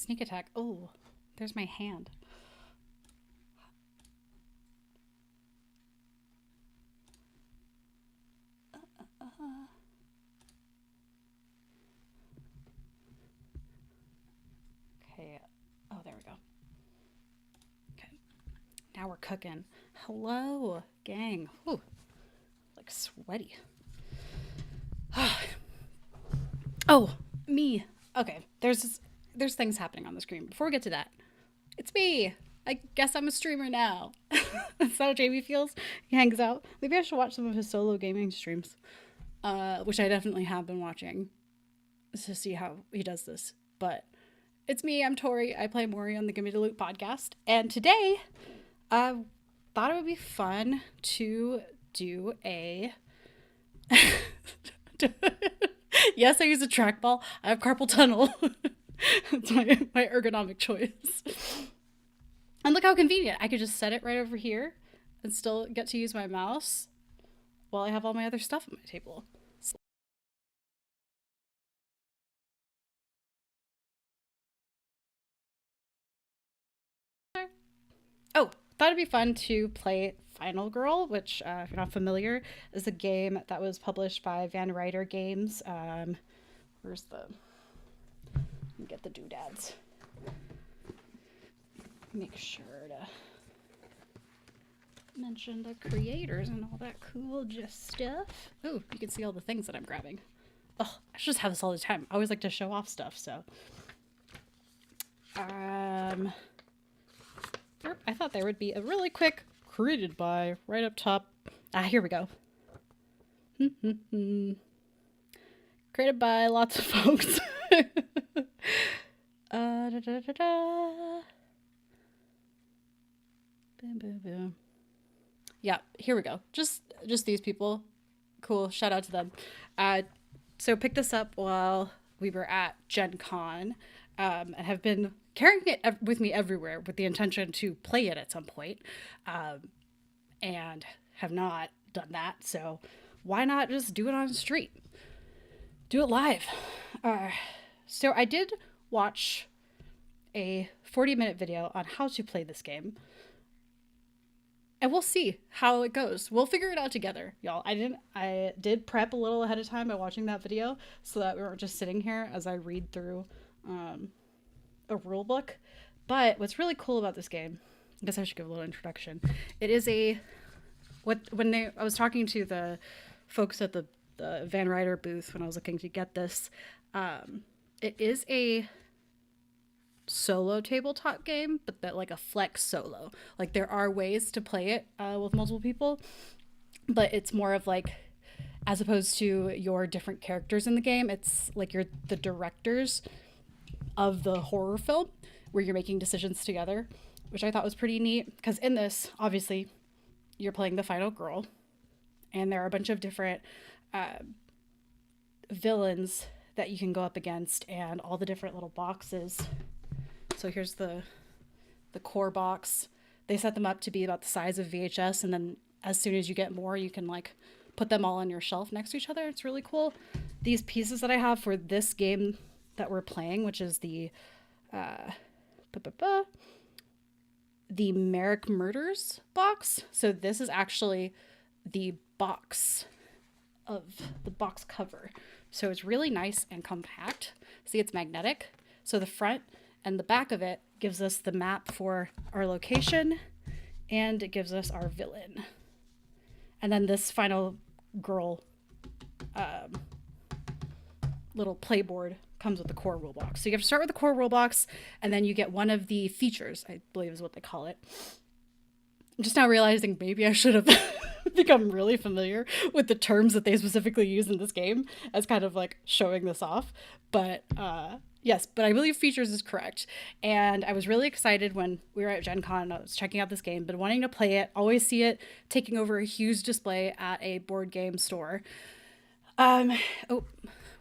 sneak attack. Oh, there's my hand. Okay. Oh, there we go. Okay. Now we're cooking. Hello, gang. Ooh, like sweaty. Oh, me. Okay. There's things happening on the screen. Before we get to that, it's me. I guess I'm a streamer now. That's how Jamie feels. He hangs out. Maybe I should watch some of his solo gaming streams, which I definitely have been watching to see how he does this. But it's me. I'm Tori. I play Mori on the Gimme the Loot podcast. And today, I thought it would be fun to do a. Yes, I use a trackball. I have carpal tunnel. It's my ergonomic choice. And look how convenient. I could just set it right over here and still get to use my mouse while I have all my other stuff on my table. Oh, thought it'd be fun to play Final Girl, which, if you're not familiar, is a game that was published by Van Ryder Games. Where's the... Let me get the doodads. Make sure to mention the creators and all that cool just stuff. Oh, you can see all the things that I'm grabbing. Oh, I should just have this all the time. I always like to show off stuff, so. I thought there would be a really quick created by right up top. Here we go. Created by lots of folks. Da, da, da, da. Boom, boom, boom. Yeah, here we go. Just these people. Cool. Shout out to them. So picked this up while we were at Gen Con, and have been carrying it with me everywhere with the intention to play it at some point, and have not done that. So why not just do it on the street? Do it live. So I did watch a 40-minute video on how to play this game. And we'll see how it goes. We'll figure it out together, y'all. I did prep a little ahead of time by watching that video so that we weren't just sitting here as I read through a rule book. But what's really cool about this game, I guess I should give a little introduction. It is I was talking to the folks at the Van Ryder booth when I was looking to get this. It is a solo tabletop game, but that like a flex solo. Like there are ways to play it with multiple people, but it's more of like, as opposed to your different characters in the game, it's like you're the directors of the horror film where you're making decisions together, which I thought was pretty neat. Because in this, obviously, you're playing the final girl, and there are a bunch of different villains that you can go up against, and all the different little boxes. So here's the core box. They set them up to be about the size of VHS, and then as soon as you get more, you can like put them all on your shelf next to each other. It's really cool. These pieces that I have for this game that we're playing, which is the Merrick Murders box. So this is actually the box of the box cover. So it's really nice and compact. See, it's magnetic. So the front and the back of it gives us the map for our location, and it gives us our villain. And then this final girl little playboard comes with the core rule box. So you have to start with the core rule box, and then you get one of the features, I believe is what they call it. I'm just now realizing maybe I should have become really familiar with the terms that they specifically use in this game as kind of like showing this off. But yes, but I believe features is correct. And I was really excited when we were at Gen Con. I was checking out this game, but wanting to play it, always see it taking over a huge display at a board game store. Oh,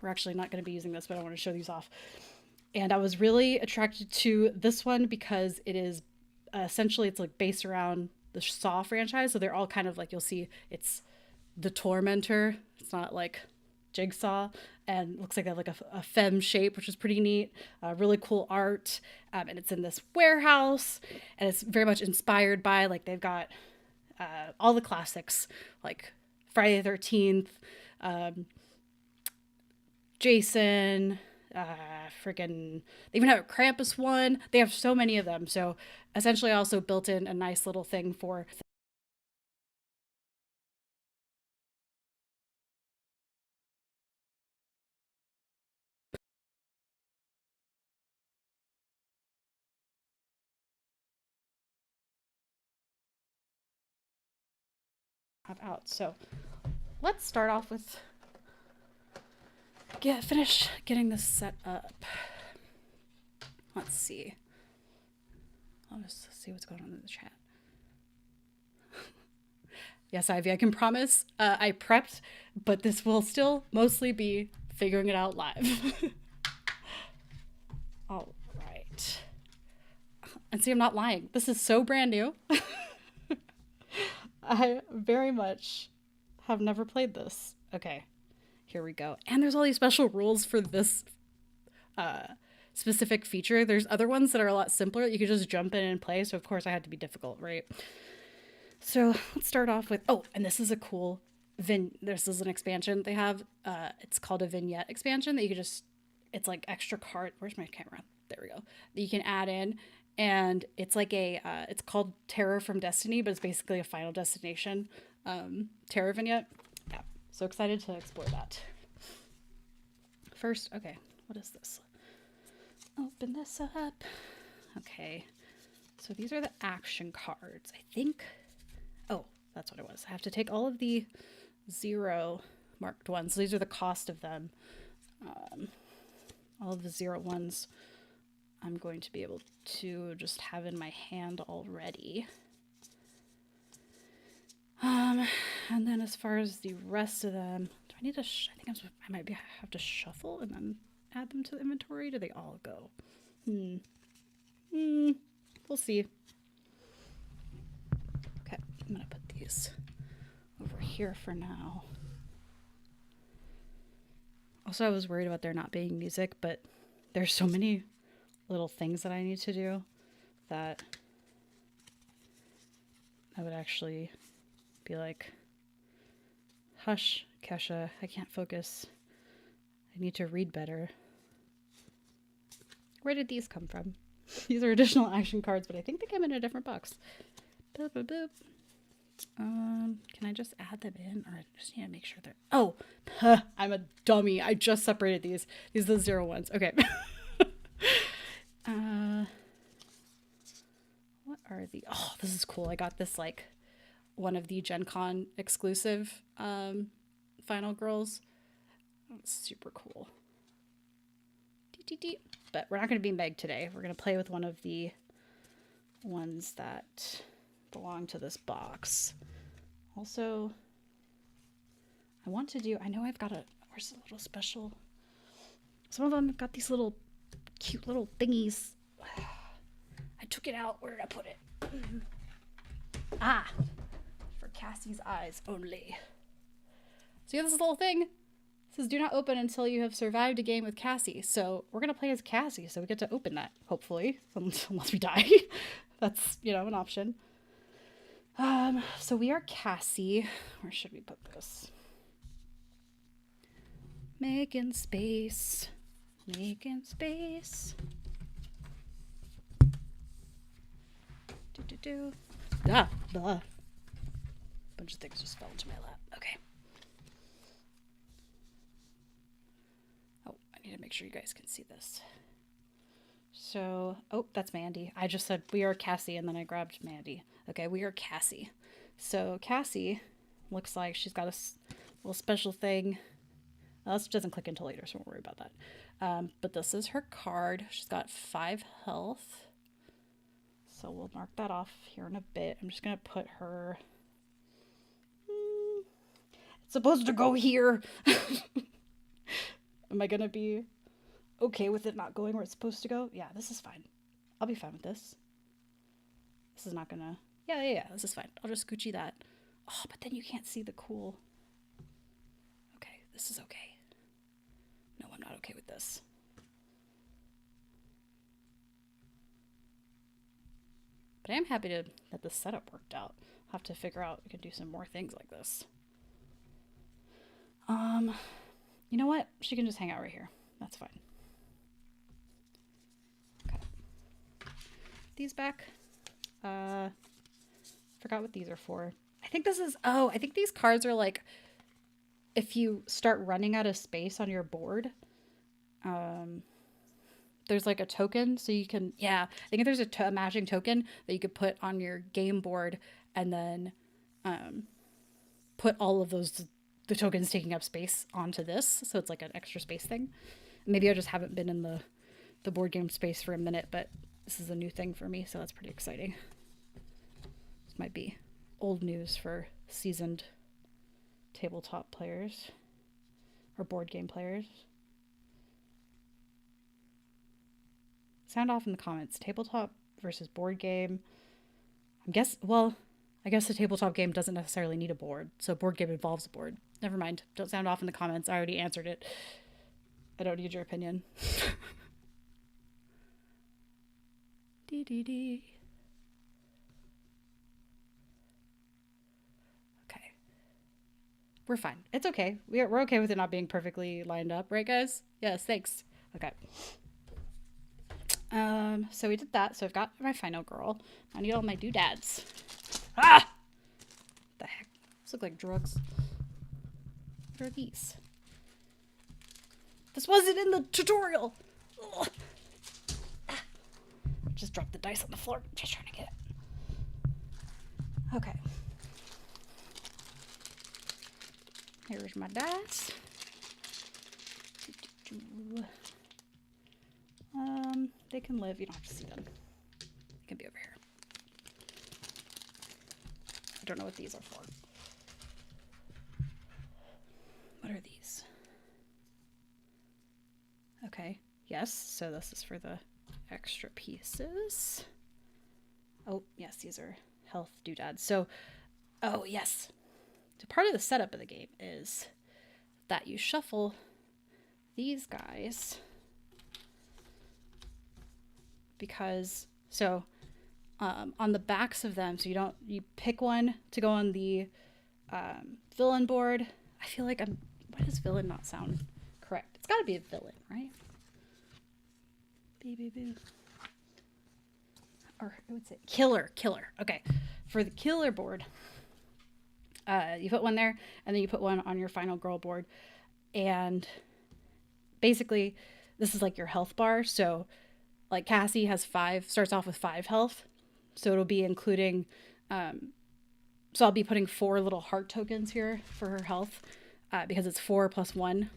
we're actually not going to be using this, but I want to show these off. And I was really attracted to this one because it is essentially, it's like based around the Saw franchise. So they're all kind of like, you'll see it's the Tormentor. It's not like jigsaw, and looks like they have like a femme shape, which is pretty neat. Really cool art, and it's in this warehouse, and it's very much inspired by, like, they've got all the classics like Friday the 13th, Jason, freaking, they even have a Krampus one. They have so many of them. So essentially, I also built in a nice little thing for have out. So let's start off with finish getting this set up. Let's see. I'll just see what's going on in the chat. Yes, Ivy, I can promise I prepped, but this will still mostly be figuring it out live. All right. And see, I'm not lying. This is so brand new. I very much have never played this. Okay, here we go. And there's all these special rules for this specific feature. There's other ones that are a lot simpler. You could just jump in and play. So of course I had to be difficult, right? So let's start off with, oh, and this is a cool this is an expansion they have. It's called a vignette expansion that you could just, it's like extra card. Where's my camera? There we go. That you can add in. And it's like it's called Terror from Destiny, but it's basically a Final Destination terror vignette. Yeah, so excited to explore that. First, okay, what is this? Open this up. Okay, so these are the action cards, I think. Oh, that's what it was. I have to take all of the 0 marked ones. So these are the cost of them. All of the 0 ones I'm going to be able to just have in my hand already. And then as far as the rest of them, do I need to, I think I might have to shuffle and then add them to the inventory. Do they all go? We'll see. Okay, I'm gonna put these over here for now. Also, I was worried about there not being music, but there's so many little things that I need to do that I would actually be like, hush, Kesha, I can't focus. I need to read better. Where did these come from? These are additional action cards, but I think they come in a different box. Boop, boop, boop. Can I just add them in, or I just need to make sure they're, oh, I'm a dummy. I just separated these. These are the 0 ones. Okay. What are the, oh, this is cool. I got this, like, one of the Gen Con exclusive Final Girls. Oh, super cool. But we're not going to be Meg today. We're going to play with one of the ones that belong to this box. Also, I want to do, I know I've got a, where's the little special, some of them have got these little cute little thingies. I took it out. Where did I put it? Ah, for Cassie's eyes only. So yeah, this is the whole thing. It says do not open until you have survived a game with Cassie. So we're gonna play as Cassie, so we get to open that, hopefully, unless we die. That's, you know, an option. So we are Cassie. Where should we put this? Making space. Making space. Ah, blah. Bunch of things just fell into my lap. Okay. Oh, I need to make sure you guys can see this. So, oh, that's Mandy. I just said we are Cassie, and then I grabbed Mandy. Okay, we are Cassie. So Cassie looks like she's got a little special thing. Well, this doesn't click until later, so don't worry about that. But this is her card. She's got 5 health. So we'll mark that off here in a bit. I'm just going to put her... It's supposed to go here. Am I going to be okay with it not going where it's supposed to go? Yeah, this is fine. I'll be fine with this. This is not going to... Yeah, this is fine. I'll just Gucci that. Oh, but then you can't see the cool... Okay, this is okay. okay with this. But I am happy that the setup worked out. I'll have to figure out I can do some more things like this. You know what? She can just hang out right here. That's fine. Okay. These back. Forgot what these are for. I think this is, oh, I think these cards are like, if you start running out of space on your board, there's like a token, so you can, yeah, I think there's a matching token that you could put on your game board, and then put all of the tokens taking up space onto this, so it's like an extra space thing. Maybe I just haven't been in the board game space for a minute, but this is a new thing for me, so that's pretty exciting. This might be old news for seasoned tabletop players or board game players. Sound off in the comments. Tabletop versus board game. I guess the tabletop game doesn't necessarily need a board, so board game involves a board. Never mind. Don't sound off in the comments. I already answered it. I don't need your opinion. Okay. We're fine. It's okay. We're okay with it not being perfectly lined up, right, guys? Yes, thanks. Okay. So we did that. So I've got my final girl. I need all my doodads. Ah! What the heck? These look like drugs. What are these? This wasn't in the tutorial. Ugh. Just dropped the dice on the floor. Just trying to get it. Okay. Here's my dice. They can live. You don't have to see them. They can be over here. I don't know what these are for. What are these? Okay. Yes. So this is for the extra pieces. Oh, yes. These are health doodads. So, oh, yes. So part of the setup of the game is that you shuffle these guys because, so on the backs of them, so you pick one to go on the villain board. I feel like why does villain not sound correct? It's got to be a villain, right? Boo. Or I would say killer. Okay. For the killer board, you put one there, and then you put one on your final girl board. And basically, this is like your health bar. So like Cassie starts off with 5 health. So it'll be including, so I'll be putting 4 little heart tokens here for her health, because it's 4 plus 1.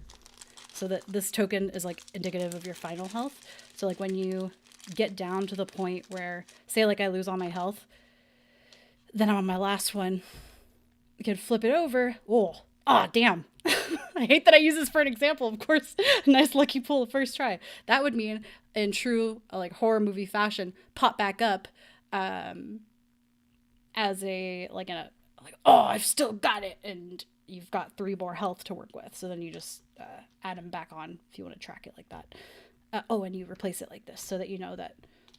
So that this token is like indicative of your final health. So like when you get down to the point where, say like I lose all my health, then I'm on my last one, you can flip it over. Damn. I hate that I use this for an example, of course. Nice lucky pull first try. That would mean, in true like horror movie fashion, pop back up as I've still got it, and you've got 3 more health to work with. So then you just add them back on if you want to track it like that. And you replace it like this so that you know that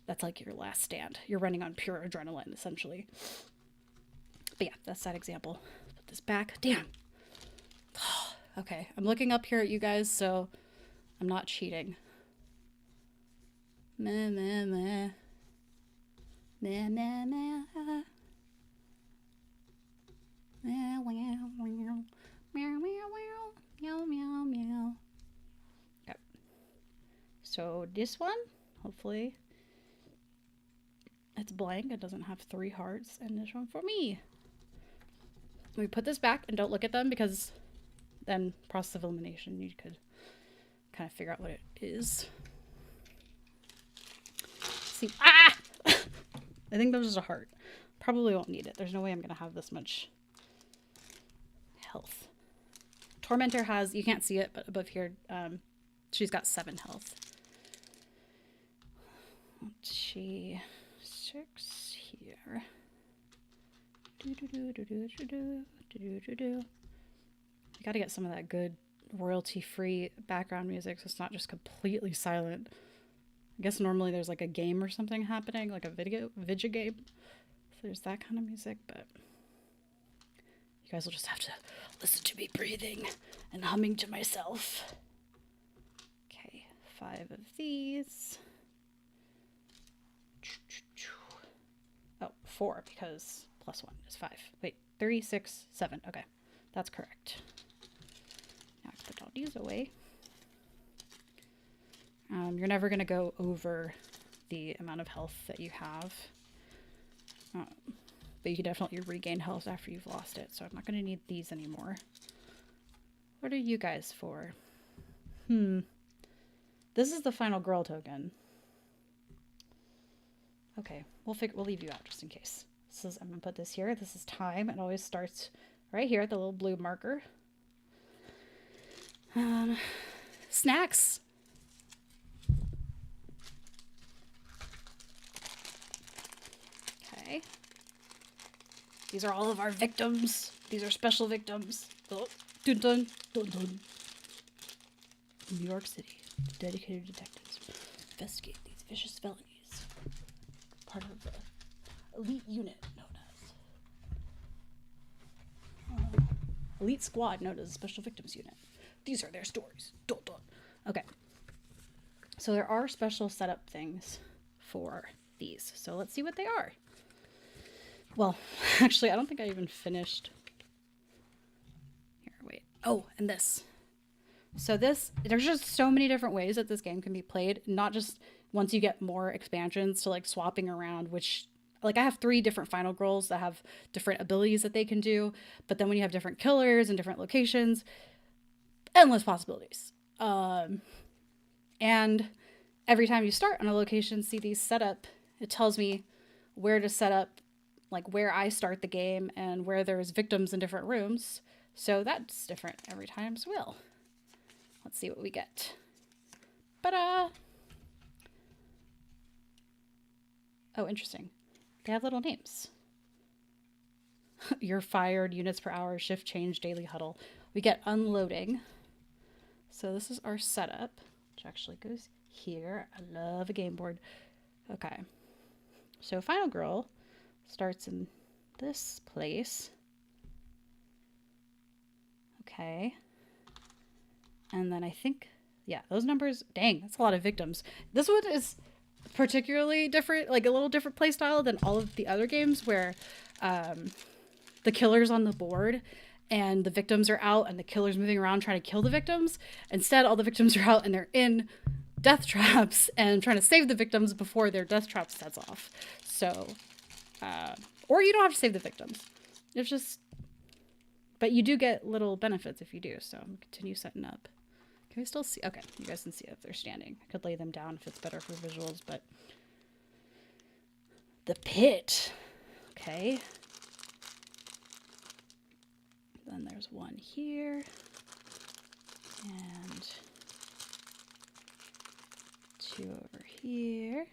that's like your last stand. You're running on pure adrenaline, essentially. But yeah, that's that example. Put this back. Damn. Okay, I'm looking up here at you guys, so I'm not cheating. Meh, meh, meh. Meh, meh, meh. Meow, meow, meow. Meow, meow, meow. Meow, meow, meow. Okay. So this one, hopefully, it's blank. It doesn't have 3 hearts. And this one for me. We put this back and don't look at them, because then process of elimination, you could kind of figure out what it is. See, I think that was just a heart. Probably won't need it. There's no way I'm gonna have this much health. Tormentor has, you can't see it, but above here, she's got 7 health. She 6 here. You gotta get some of that good royalty-free background music, so it's not just completely silent. I guess normally there's like a game or something happening, like a video game. So there's that kind of music, but you guys will just have to listen to me breathing and humming to myself. Okay, 5 of these. Oh, 4 because plus 1 is 5. Wait, 3, 6, 7. Okay, that's correct. Now I put all these away. You're never going to go over the amount of health that you have. But you can definitely regain health after you've lost it, so I'm not going to need these anymore. What are you guys for? This is the final girl token. Okay, we'll leave you out just in case. I'm going to put this here. This is time. It always starts right here at the little blue marker. Snacks. Okay. These are all of our victims. These are special victims. Oh, dun dun dun dun. New York City, dedicated detectives investigate these vicious felonies. Part of the elite unit known as elite squad known as the Special Victims Unit. These are their stories. Dun dun. Okay. So there are special setup things for these. So let's see what they are. Well, actually, I don't think I even finished. Here, wait. Oh, and this. So there's just so many different ways that this game can be played. Not just once you get more expansions to like swapping around, which like I have 3 different final girls that have different abilities that they can do. But then when you have different killers and different locations, endless possibilities. And every time you start on a location, see these setup, it tells me where to set up, like where I start the game and where there's victims in different rooms. So that's different every time as well. Let's see what we get. Ta-da! Oh, interesting. They have little names. You're fired, units per hour, shift change, daily huddle. We get unloading. So this is our setup, which actually goes here. I love a game board. Okay. So Final Girl starts in this place. Okay. And then I think, yeah, those numbers, dang, that's a lot of victims. This one is particularly different, like a little different play style than all of the other games where the killer's on the board and the victims are out and the killer's moving around trying to kill the victims. Instead, all the victims are out and they're in death traps and trying to save the victims before their death trap sets off. So, or you don't have to save the victims. It's just, but you do get little benefits if you do. So I'm gonna continue setting up. Can we still see? Okay, you guys can see if they're standing. I could lay them down if it's better for visuals, but the pit. Okay. Then there's one here. And 2 over here.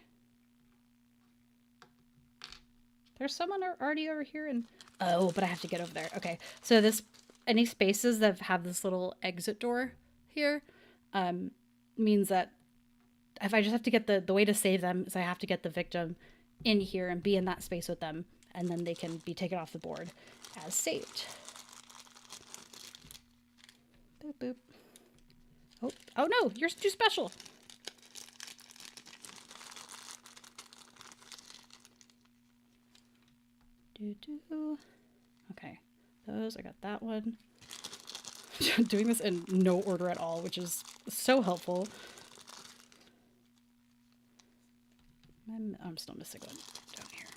There's someone already over here and oh, but I have to get over there. Okay. So any spaces that have this little exit door here means that if I just have to get the way to save them is I have to get the victim in here and be in that space with them, and then they can be taken off the board as saved. Boop boop. Oh no, you're too special. Okay, I got that one. Doing this in no order at all, which is so helpful. I'm still missing one down here.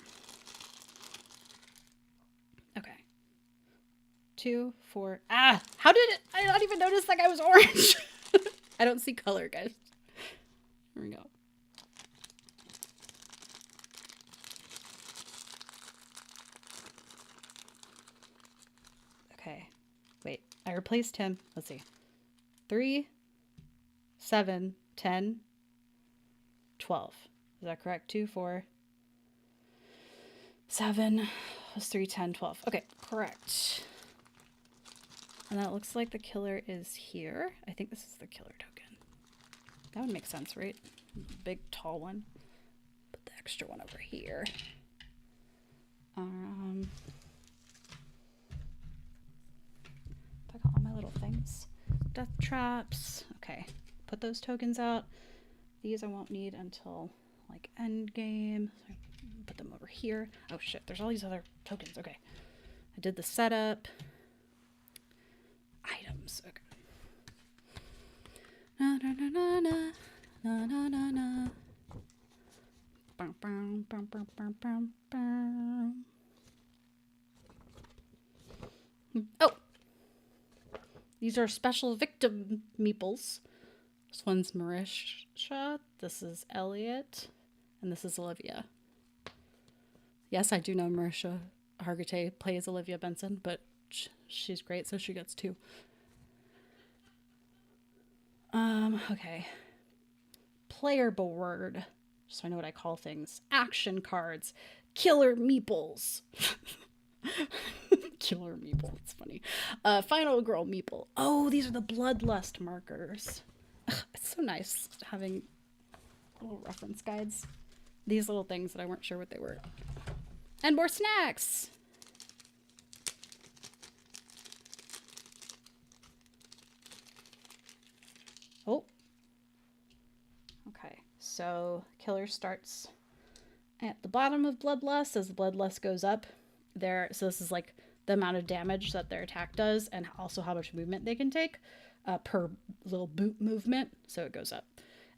Okay. 2, 4. Ah! How did I not even notice that guy was orange? I don't see color, guys. Here we go. Okay. Wait, I replaced him. Let's see. 3, 7, 10, 12. Is that correct? 2, 4, 7 plus 3, 10, 12. Okay, correct. And that looks like the killer is here. I think this is the killer token. That would make sense, right? Big, tall one. Put the extra one over here. I got all my little things. Death traps. Okay. Put those tokens out. These I won't need until like end game. So put them over here. Oh shit, there's all these other tokens. Okay. I did the setup. Items. Okay. Na na na na na na na na na. Bum, bum, bum, bum, bum, bum, bum. Oh! These are special victim meeples. This one's Marisha. This is Elliot. And this is Olivia. Yes, I do know Marisha Hargitay plays Olivia Benson, but she's great, so she gets 2. Okay. Player board. So I know what I call things. Action cards. Killer meeples. Killer meeple. It's funny. Final girl meeple. Oh, these are the bloodlust markers. Ugh, it's so nice having little reference guides. These little things that I weren't sure what they were. And more snacks. Oh. Okay, so killer starts at the bottom of bloodlust. As the bloodlust goes up there, so this is like the amount of damage that their attack does and also how much movement they can take per little boot movement, so it goes up.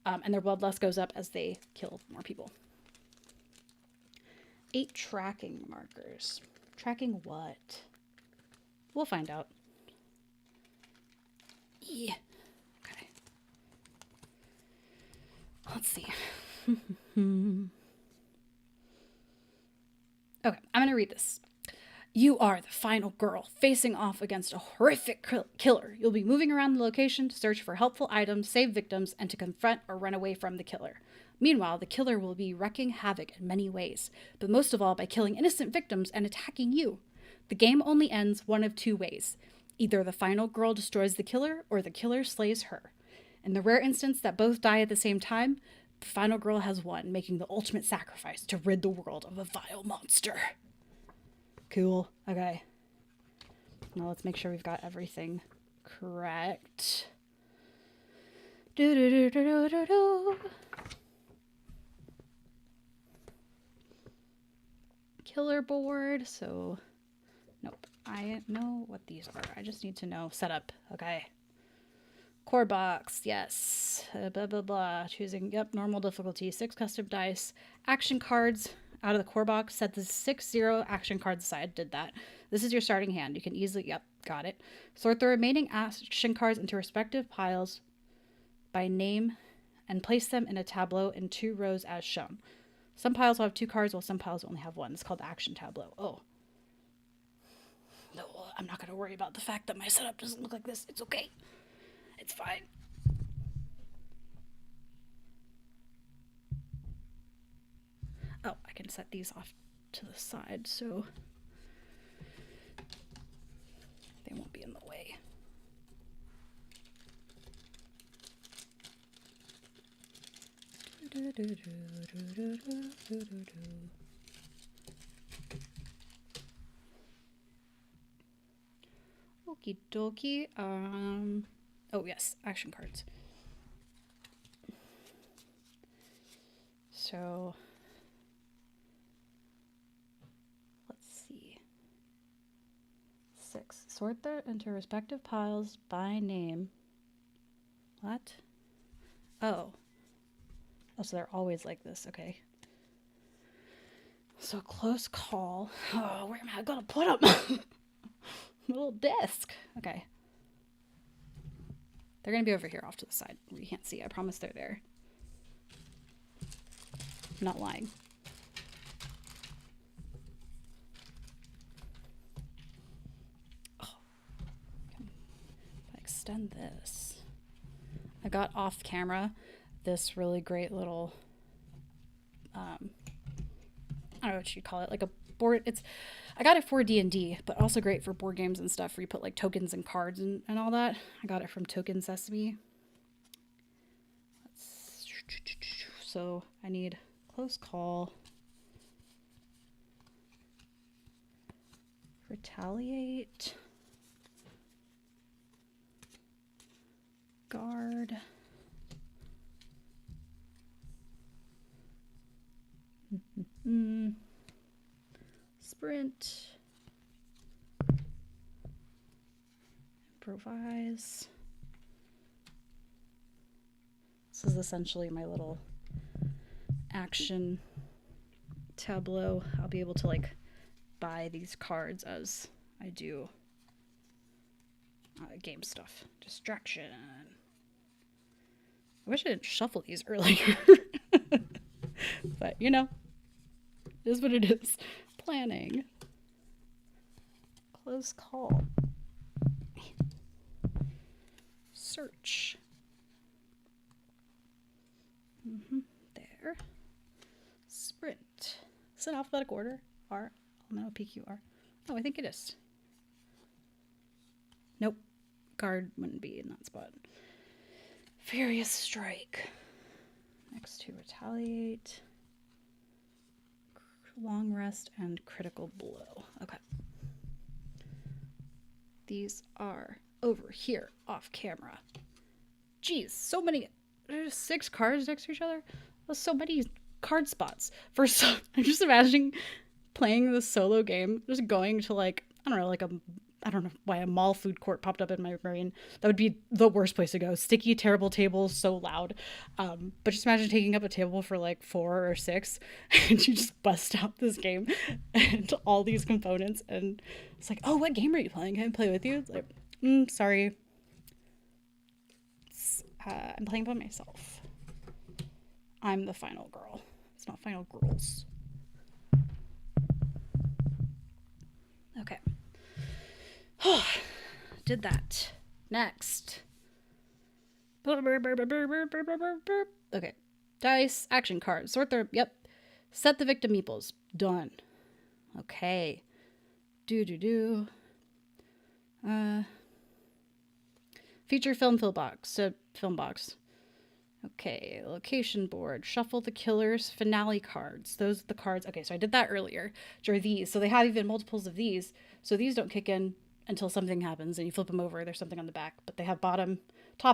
And their bloodlust goes up as they kill more people. 8 tracking markers. Tracking what? We'll find out. Yeah. Okay. Let's see. Okay, I'm going to read this. You are the final girl facing off against a horrific killer. You'll be moving around the location to search for helpful items, save victims, and to confront or run away from the killer. Meanwhile, the killer will be wreaking havoc in many ways, but most of all by killing innocent victims and attacking you. The game only ends one of 2 ways. Either the final girl destroys the killer or the killer slays her. In the rare instance that both die at the same time, the final girl has won, making the ultimate sacrifice to rid the world of a vile monster. Cool. Okay. Now let's make sure we've got everything correct. Killer board. So, nope. I know what these are. I just need to know setup. Okay. Core box. Yes. Blah, blah, blah. Choosing, yep, normal difficulty. 6 custom dice. Action cards. Out of the core box, set the 6-0 action cards aside. Did that. This is your starting hand. You can easily, yep, got it. Sort the remaining action cards into respective piles by name and place them in a tableau in 2 rows as shown. Some piles will have 2 cards while some piles only have 1. It's called the action tableau. Oh. No, I'm not going to worry about the fact that my setup doesn't look like this. It's okay. It's fine. Oh, I can set these off to the side so they won't be in the way. Okie dokie. Oh yes, action cards. So let's see. 6. Sort them into respective piles by name. What? Oh. Oh, so they're always like this. Okay. So close call. Oh, where am I gonna put them? Little desk. Okay. They're gonna be over here off to the side where you can't see. I promise they're there. I'm not lying. Oh. If I extend this. I got off camera this really great little I don't know what you'd call it, like a board. It's I got it for D&D, but also great for board games and stuff where you put like tokens and cards and all that. I got it from Token Sesame. So I need Close Call, Retaliate, Guard, Sprint, Improvise. This is essentially my little action tableau. I'll be able to like buy these cards as I do game stuff. Distraction. I wish I didn't shuffle these earlier. But you know, it is what it is. Planning. Close Call. Search. There. Sprint. Is it in alphabetical order? R, L, no, P, Q, R. Oh, I think it is. Nope. Guard wouldn't be in that spot. Furious Strike. Next to Retaliate. Long Rest and Critical Blow. Okay. These are over here off camera. Jeez, so many. There's 6 cards next to each other. There's so many card spots. I'm just imagining playing this solo game, just going to like, I don't know why a mall food court popped up in my brain. That would be the worst place to go. Sticky, terrible tables, so loud. But just imagine taking up a table for like 4 or 6 and you just bust out this game and all these components. And it's like, oh, what game are you playing? Can I play with you? It's like, sorry. I'm playing by myself. I'm the final girl. It's not final girls. Okay. Did that. Next. Okay. Dice. Action cards. Sort their... Yep. Set the victim meeples. Done. Okay. Feature film box. Film box. Okay. Location board. Shuffle the killer's finale cards. Those are the cards. Okay, so I did that earlier. Which are these. So they have even multiples of these. So these don't kick in until something happens and you flip them over. There's something on the back. But they have top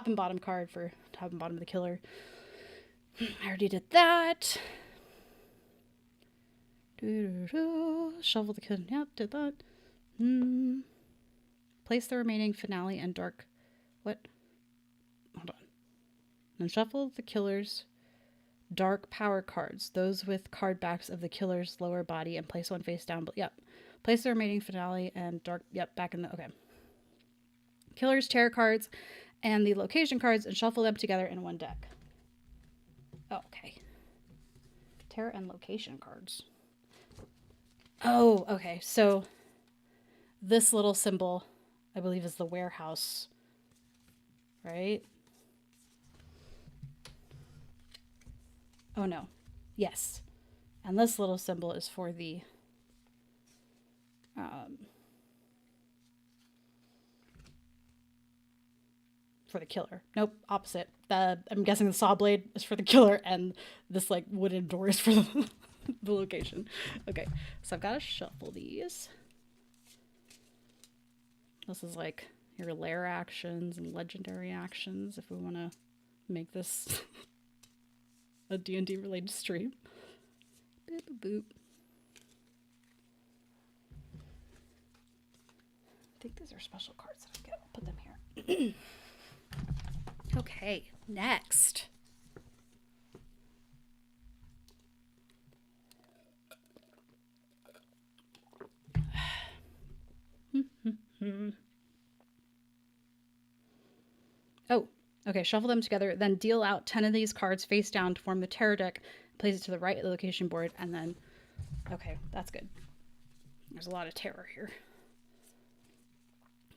and bottom card for top and bottom of the killer. I already did that. Shuffle the killer. Yep, did that. Place the remaining finale and dark... What? Hold on. And shuffle the killer's dark power cards. Those with card backs of the killer's lower body and place one face down. Yep. Place the remaining finale and dark... Yep, back in the... Okay. Killer's terror cards and the location cards and shuffle them together in one deck. Oh, okay. Terror and location cards. Oh, okay. So this little symbol, I believe, is the warehouse. Right? Oh, no. Yes. And this little symbol is for the... for the killer. Nope, opposite. I'm guessing the saw blade is for the killer and this like wooden door is for the location. Okay, so I've got to shuffle these. This is like your lair actions and legendary actions if we want to make this a D&D related stream. Boop, boop, boop. I think these are special cards that I get. I'll put them here. Okay, next. Oh, okay, shuffle them together, then deal out 10 of these cards face down to form the terror deck, place it to the right of the location board, and then... Okay, that's good. There's a lot of terror here.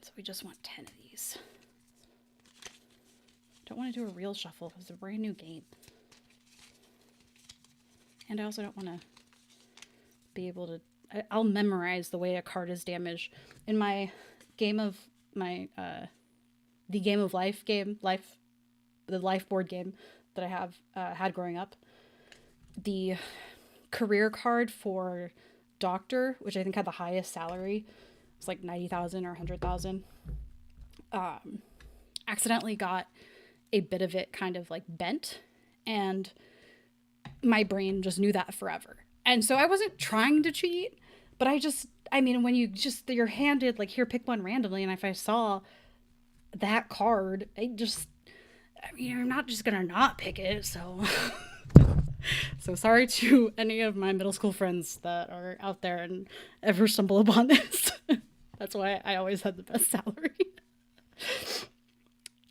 So we just want 10 of these. Don't want to do a real shuffle. It's a brand new game. And I also don't want to be able to... I'll memorize the way a card is damaged. In my game of my the game of life game life the life board game that I have had growing up, the career card for doctor, which I think had the highest salary, was like 90,000 or 100,000. Accidentally got a bit of it kind of like bent, and my brain just knew that forever. And so I wasn't trying to cheat, but I mean, when you're handed like, here, pick one randomly, and if I saw that card, I'm not just gonna not pick it. So so sorry to any of my middle school friends that are out there and ever stumble upon this. That's why I always had the best salary.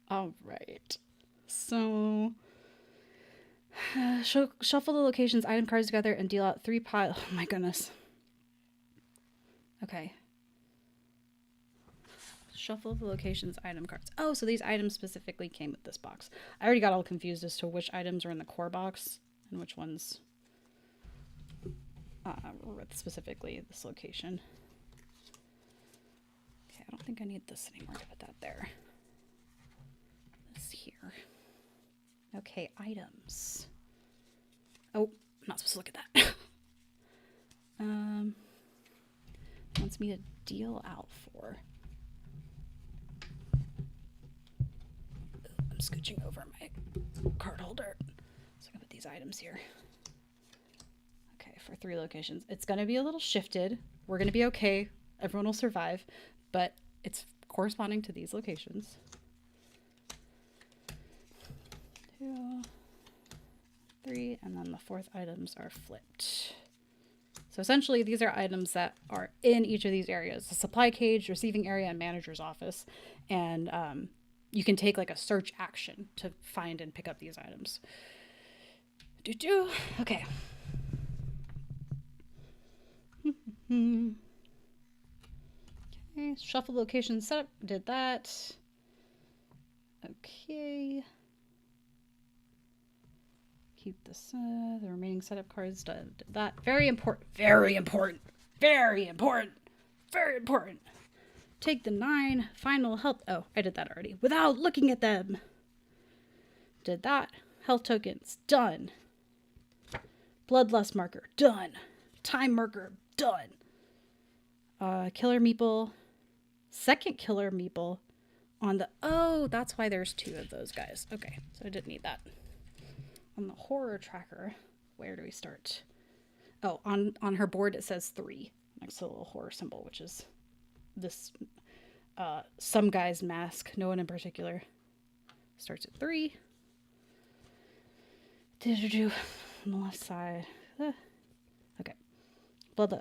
All right, so shuffle the locations item cards together and deal out 3 piles. Oh my goodness. Okay. Shuffle the locations item cards. Oh, so these items specifically came with this box. I already got all confused as to which items are in the core box and which ones were with specifically this location. Okay, I don't think I need this anymore to put that there. This here. Okay, items. Oh, I'm not supposed to look at that. Wants me to deal out 4. I'm scooching over my card holder. So I'm gonna put these items here. Okay, for 3 locations. It's gonna be a little shifted. We're gonna be okay. Everyone will survive, but it's corresponding to these locations. 2, 3, and then the 4th items are flipped. So essentially, these are items that are in each of these areas: the supply cage, receiving area, and manager's office. And you can take like a search action to find and pick up these items. Okay. Okay, shuffle location setup. Did that. Okay. Keep this, the remaining setup cards. Did that. Very important. Very important. Very important. Very important. Take the 9 final health. Oh, I did that already without looking at them. Did that. Health tokens. Done. Bloodlust marker. Done. Time marker. Done. Killer meeple. Second killer meeple on the. Oh, that's why there's 2 of those guys. Okay, so I didn't need that. On the horror tracker, where do we start? Oh, on her board it says 3 next to the little horror symbol, which is this some guy's mask. No one in particular. Starts at 3. On the left side. Okay.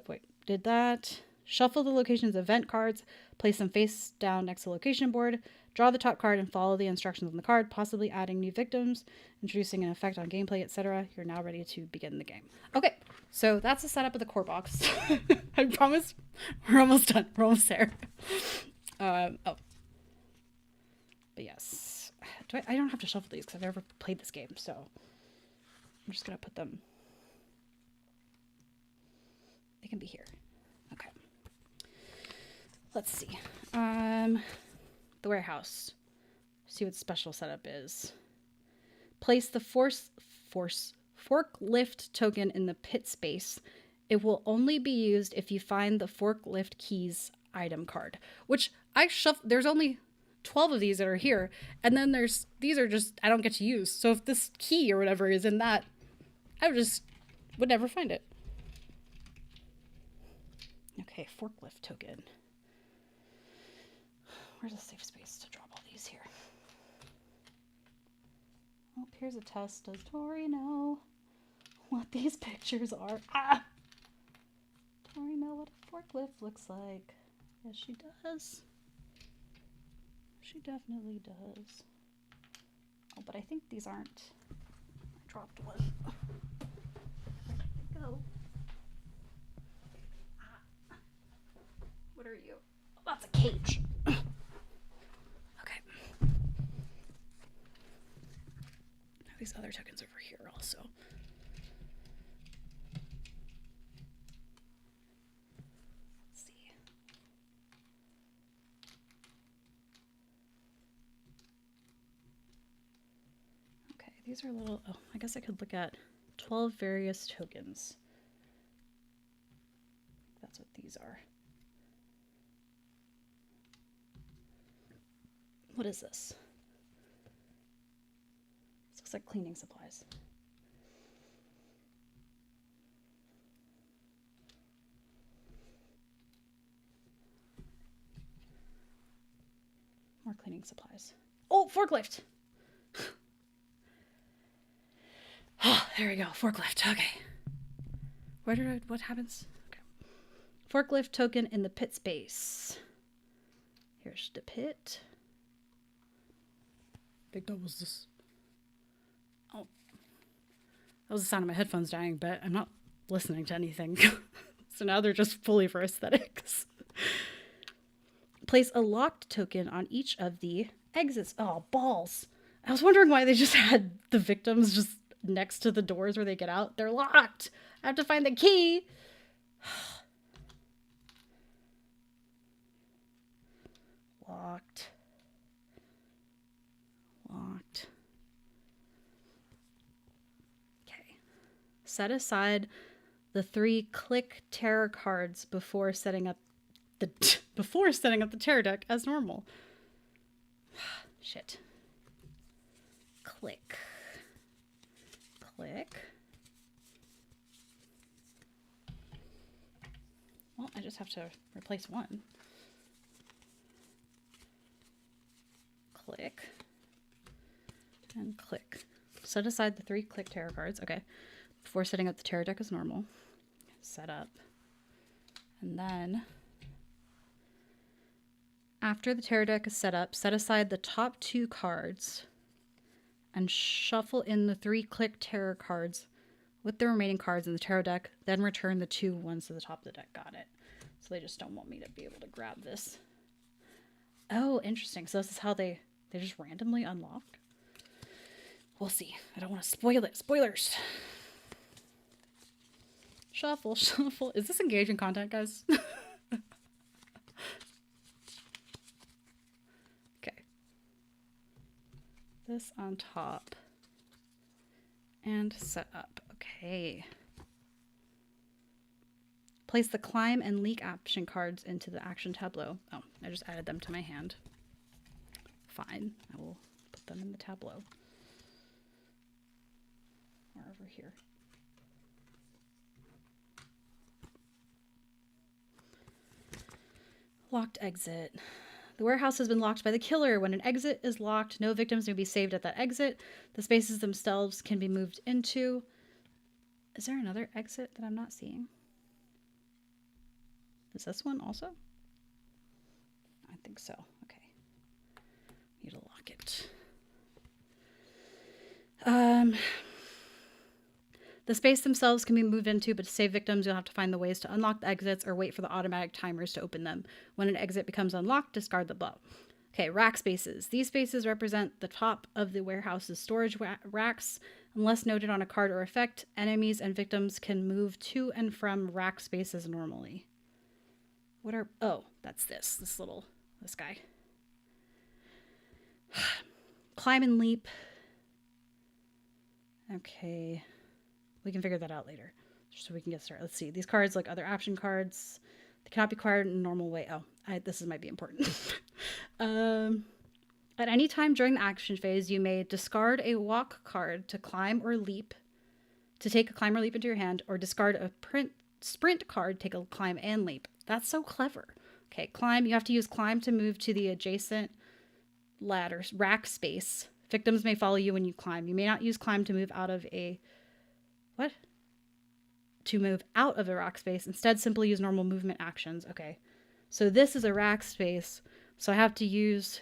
Wait. Did that. Shuffle the location's event cards. Place them face down next to the location board. Draw the top card and follow the instructions on the card, possibly adding new victims, introducing an effect on gameplay, etc. You're now ready to begin the game. Okay, so that's the setup of the core box. I promise we're almost done. We're almost there. But yes. I don't have to shuffle these because I've never played this game, so I'm just going to put them. They can be here. Okay. Let's see. The warehouse. See what special setup is. Place the forklift token in the pit space. It will only be used if you find the forklift keys item card, which I shuffled. There's only 12 of these that are here, and then these are just I don't get to use. So if this key or whatever is in that, I would never find it. Okay, forklift token. Where's a safe space to drop all these here? Oh, here's a test. Does Tori know what these pictures are? Ah! Tori know what a forklift looks like. Yes, she does. She definitely does. Oh, but I think these aren't. I dropped one. Where did it go? Ah. What are you? Oh, that's a cage. These other tokens over here also. These are a little... Oh, I guess I could look at 12 various tokens. That's what these are. What is this? This looks like cleaning supplies. More cleaning supplies. Oh, forklift! Oh, there we go. Forklift. Okay. What happens? Okay. Forklift token in the pit space. Here's the pit. I think that was this. Oh. That was the sound of my headphones dying, but I'm not listening to anything. So now they're just fully for aesthetics. Place a locked token on each of the exits. Oh, balls. I was wondering why they just had the victims just next to the doors where they get out. They're locked. I have to find the key. Locked. Locked. Okay. Set aside the 3 click terror cards before setting up the terror deck as normal. Shit. Click. Click. Well, I just have to replace one. Click. And click. Set aside the 3 click tarot cards. Okay. Before setting up the tarot deck as normal. Set up. And then, after the tarot deck is set up, set aside the top 2 cards and shuffle in the 3 click tarot cards with the remaining cards in the tarot deck, then return the 2 ones to the top of the deck. Got it. So they just don't want me to be able to grab this. Oh, interesting. So this is how they just randomly unlock? We'll see. I don't want to spoil it. Spoilers! Shuffle, shuffle. Is this engaging content, guys? Okay. This on top. And set up. Okay. Place the climb and leak action cards into the action tableau. Oh, I just added them to my hand. Fine. I will put them in the tableau. Or over here. Locked exit. The warehouse has been locked by the killer. When an exit is locked, no victims may be saved at that exit. The spaces themselves can be moved into. Is there another exit that I'm not seeing? Is this one also? I think so. Okay. Need to lock it. The space themselves can be moved into, but to save victims, you'll have to find the ways to unlock the exits or wait for the automatic timers to open them. When an exit becomes unlocked, discard the bow. Okay, rack spaces. These spaces represent the top of the warehouse's storage racks. Unless noted on a card or effect, enemies and victims can move to and from rack spaces normally. What are... Oh, that's this. This guy. Climb and leap. Okay. We can figure that out later, just so we can get started. Let's see. These cards, like other option cards, they cannot be acquired in a normal way. Oh, this might be important. At any time during the action phase, you may discard a walk card to climb or leap, to take a climb or leap into your hand, or discard a sprint card, take a climb and leap. That's so clever. Okay, climb. You have to use climb to move to the adjacent ladder rack space. Victims may follow you when you climb. You may not use climb to move out of a... What? To move out of a rack space. Instead, simply use normal movement actions. Okay. So this is a rack space. So I have to use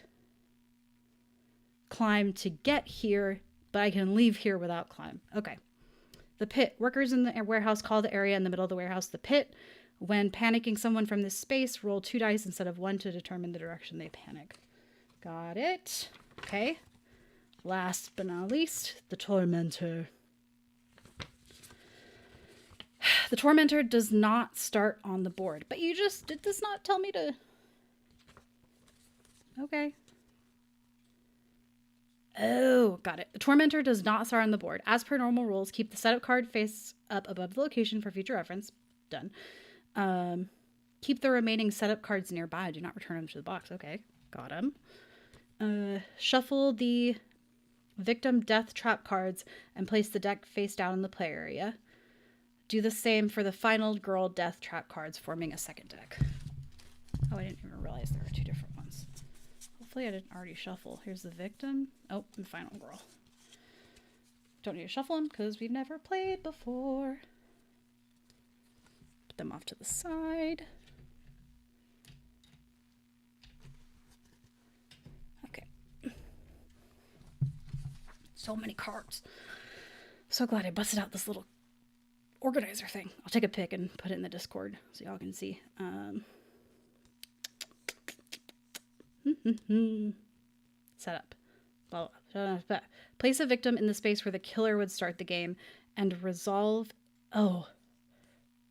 climb to get here, but I can leave here without climb. Okay. The pit. Workers in the warehouse call the area in the middle of the warehouse the pit. When panicking someone from this space, roll 2 dice instead of 1 to determine the direction they panic. Got it. Okay. Last but not least, the tormentor. The tormentor does not start on the board, but did this not tell me to? Okay. Oh, got it. The Tormentor does not start on the board. As per normal rules, keep the setup card face up above the location for future reference. Done. Keep the remaining setup cards nearby. Do not return them to the box. Okay, got him. Shuffle the victim death trap cards and place the deck face down in the play area. Do the same for the final girl death trap cards, forming a second deck. Oh, I didn't even realize there were two different ones. Hopefully I didn't already shuffle. Here's the victim. Oh, and final girl. Don't need to shuffle them because we've never played before. Put them off to the side. Okay. So many cards. So glad I busted out this little organizer thing. I'll take a pic and put it in the Discord so y'all can see. Setup. Blah, blah, blah. Place a victim in the space where the killer would start the game and resolve. Oh,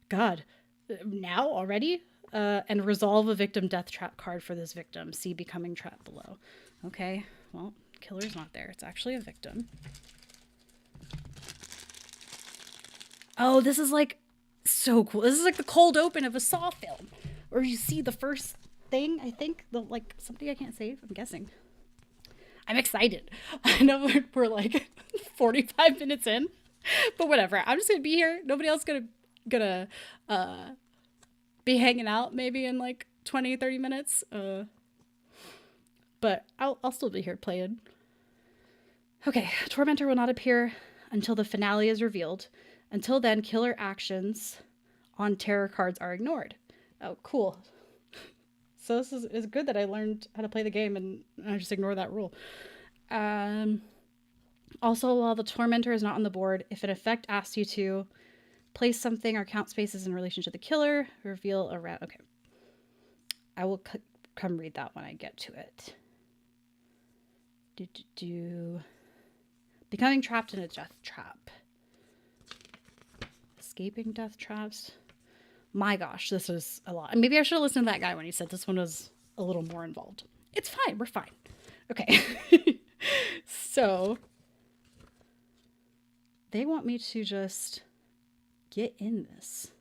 God. Now already? And resolve a victim death trap card for this victim. See becoming trapped below. Okay. Well, killer's not there. It's actually a victim. Oh, this is like so cool. This is like the cold open of a Saw film, where you see the first thing. I think the like somebody I can't save. I'm guessing. I'm excited. I know we're like 45 minutes in, but whatever. I'm just gonna be here. Nobody else gonna be hanging out maybe in like 20-30 minutes. But I'll still be here playing. Okay, Tormentor will not appear until the finale is revealed. Until then, killer actions on terror cards are ignored. Oh, cool. So this is good that I learned how to play the game and I just ignore that rule. Also, while the Tormentor is not on the board, if an effect asks you to place something or count spaces in relation to the killer, reveal a round. Okay. I will come read that when I get to it. Becoming trapped in a death trap. Escaping death traps. My gosh, this is a lot. Maybe I should have listened to that guy when he said this one was a little more involved. It's fine. We're fine. Okay. So they want me to just get in this.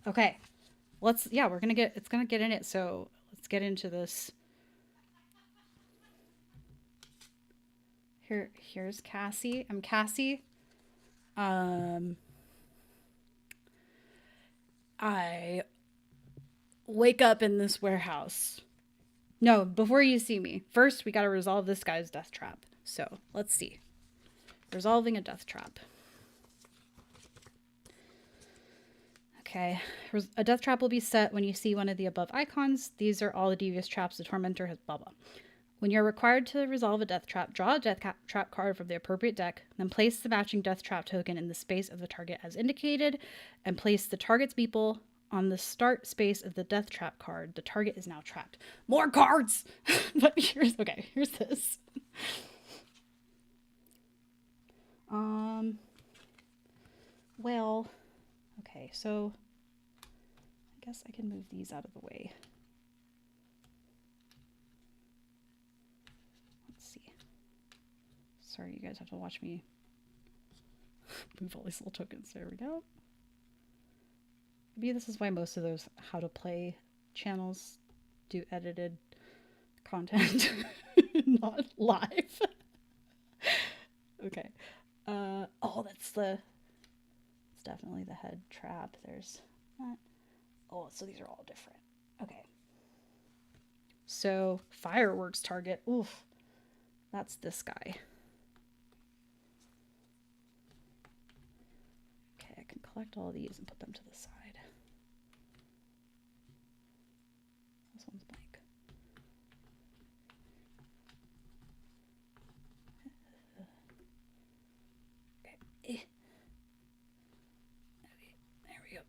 Okay. It's gonna get in it. So let's get into this. Here's Cassie. I'm Cassie. I wake up in this warehouse. No, before you see me. First, we gotta resolve this guy's death trap. So, let's see. Resolving a death trap. Okay. A death trap will be set when you see one of the above icons. These are all the devious traps the Tormentor has, blah, blah. When you're required to resolve a death trap, draw a death trap card from the appropriate deck, then place the matching death trap token in the space of the target as indicated, and place the target's meeple on the start space of the death trap card. The target is now trapped. More cards! But here's this. Well, okay, so I guess I can move these out of the way. Sorry, you guys have to watch me move all these little tokens. There we go. Maybe this is why most of those how to play channels do edited content, not live. Okay. It's definitely the head trap. There's that. Oh, so these are all different. Okay. So fireworks target. Oof. That's this guy. Collect all these and put them to the side. This one's blank. Okay. There we go.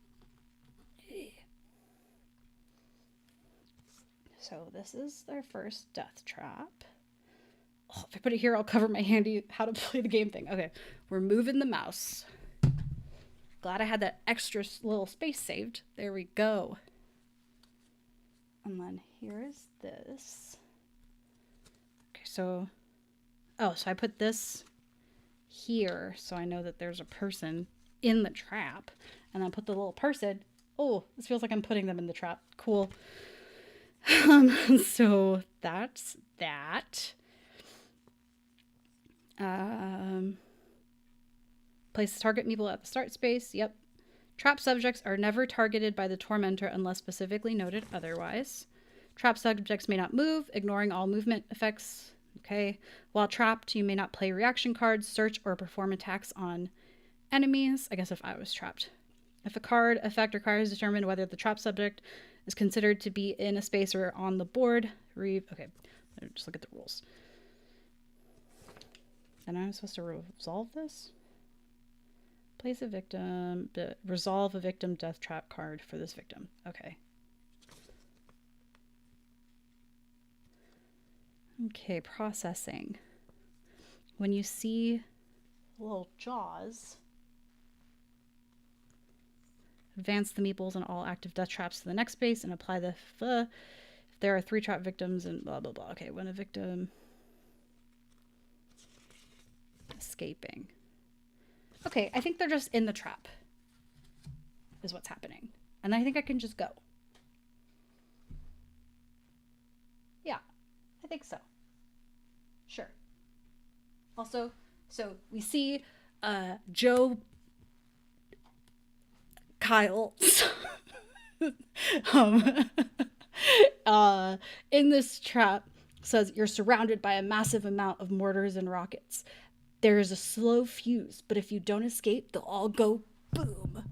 So this is their first death trap. Oh, if I put it here, I'll cover my handy how to play the game thing. Okay, we're moving the mouse. Glad I had that extra little space saved. There we go. And then here's this. Okay, so, oh, so I put this here so I know that there's a person in the trap. And then put the little person. Oh, this feels like I'm putting them in the trap. Cool. So that's that. Place the target meeple at the start space. Yep. Trap subjects are never targeted by the tormentor unless specifically noted otherwise. Trap subjects may not move, ignoring all movement effects. Okay. While trapped, you may not play reaction cards, search, or perform attacks on enemies. I guess if I was trapped. If a card effect or card is determined whether the trap subject is considered to be in a space or on the board, okay, just look at the rules. And I'm supposed to resolve this? Place a victim, resolve a victim death trap card for this victim. Okay. Okay, processing. When you see little jaws, advance the meeples and all active death traps to the next space and apply the if there are 3 trap victims and blah blah blah. Okay, when a victim escaping. Okay, I think they're just in the trap is what's happening. And I think I can just go. Yeah, I think so. Sure. Also, so we see Joe Kyle in this trap says you're surrounded by a massive amount of mortars and rockets. There is a slow fuse, but if you don't escape, they'll all go boom.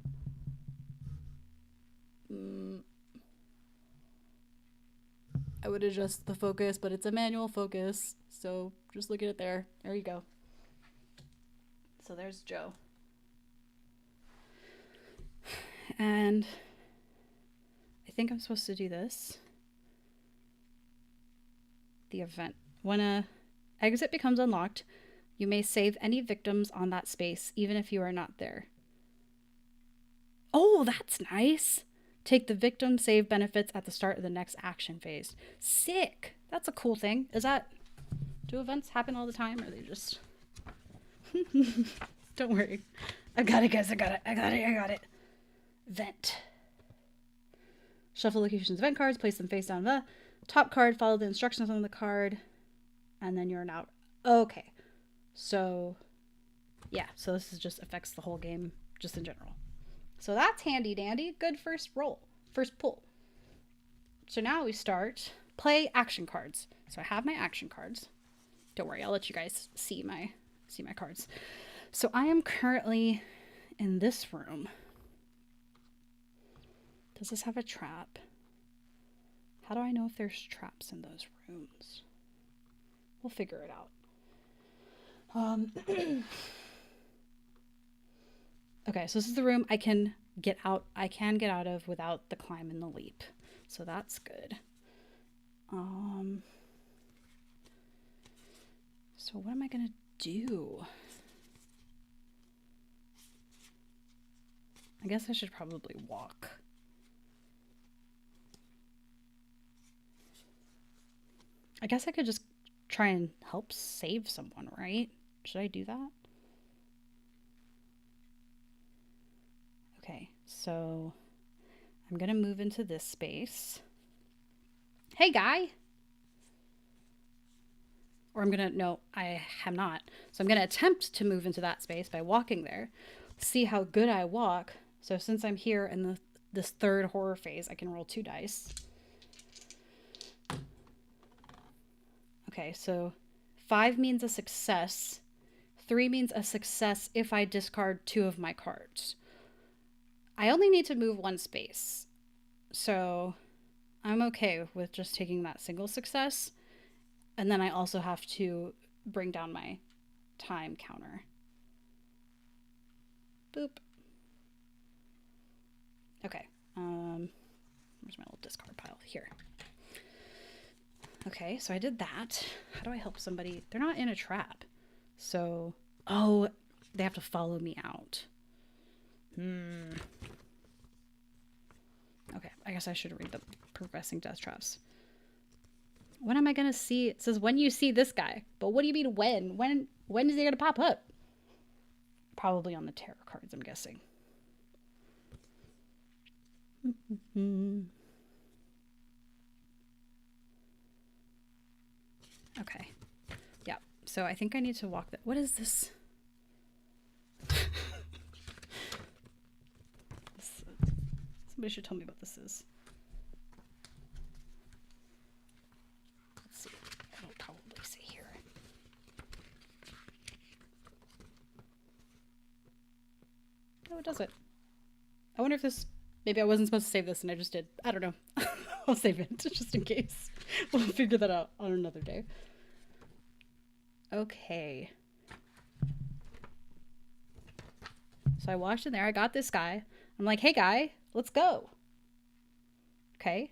I would adjust the focus, but it's a manual focus, so just look at it there. There you go. So there's Joe. And I think I'm supposed to do this. The event. When a exit becomes unlocked, you may save any victims on that space, even if you are not there. Oh, that's nice. Take the victim save benefits at the start of the next action phase. Sick. That's a cool thing. Do events happen all the time, or are they just... Don't worry. I got it, guys. I got it. Vent. Shuffle locations event cards, place them face down the top card, follow the instructions on the card, and then you're out. Okay. So, yeah. So this just affects the whole game, just in general. So that's handy dandy. Good first pull. So now we start play action cards. So I have my action cards. Don't worry, I'll let you guys see my cards. So I am currently in this room. Does this have a trap? How do I know if there's traps in those rooms? We'll figure it out. Okay, so this is the room I can get out of without the climb and the leap. So that's good. So what am I gonna do? I guess I should probably walk. I guess I could just try and help save someone, right? Should I do that? Okay, so I'm gonna move into this space. Hey, guy! Or no, I am not. So I'm gonna attempt to move into that space by walking there. See how good I walk. So since I'm here in this third horror phase, I can roll 2 dice. Okay, so 5 means a success. 3 means a success if I discard 2 of my cards. I only need to move 1 space. So I'm okay with just taking that single success. And then I also have to bring down my time counter. Boop. Okay. Where's my little discard pile? Here. Okay, so I did that. How do I help somebody? They're not in a trap. So, oh, they have to follow me out. Okay. I guess I should read the progressing death traps. When am I going to see? It says when you see this guy. But what do you mean when? When is he going to pop up? Probably on the tarot cards, I'm guessing. Okay. Yeah. So I think I need to walk that. What is this? Somebody should tell me what this is. Let's see. It'll probably say here. Oh, it does it. I wonder if this... Maybe I wasn't supposed to save this and I just did. I don't know. I'll save it just in case. We'll figure that out on another day. Okay. So I walked in there. I got this guy. I'm like, hey, guy, let's go. Okay.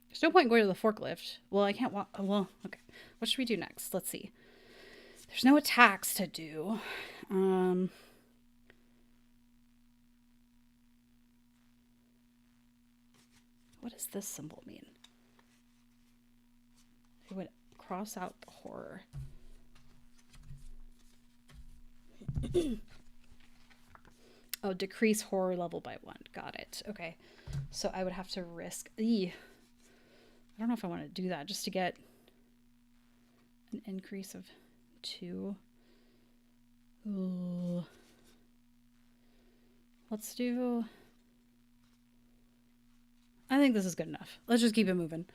There's no point in going to the forklift. Well, I can't walk. Oh, well, okay. What should we do next? Let's see. There's no attacks to do. What does this symbol mean? It would cross out the horror. Oh, decrease horror level by 1. Got it. Okay. So I would have to risk... I don't know if I want to do that just to get an increase of 2. Ooh. Let's do... I think this is good enough. Let's just keep it moving.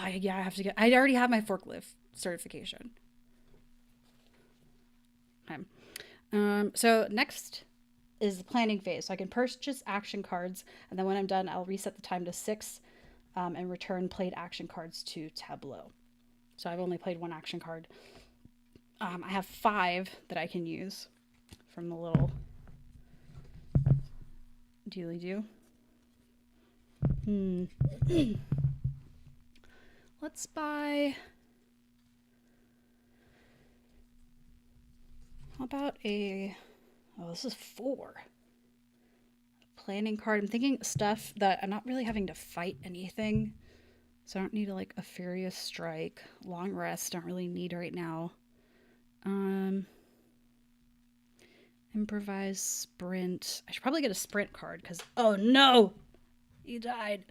Yeah, I have to get... I already have my forklift certification. Okay. So next is the planning phase. So I can purchase action cards, and then when I'm done, I'll reset the time to 6 and return played action cards to Tableau. So I've only played 1 action card. I have 5 that I can use from the little dealy-do. Let's buy... How about a... Oh, this is 4. Planning card. I'm thinking stuff that I'm not really having to fight anything. So I don't need like a Furious Strike. Long Rest, don't really need right now. Improvise, Sprint. I should probably get a Sprint card because... Oh no! He died.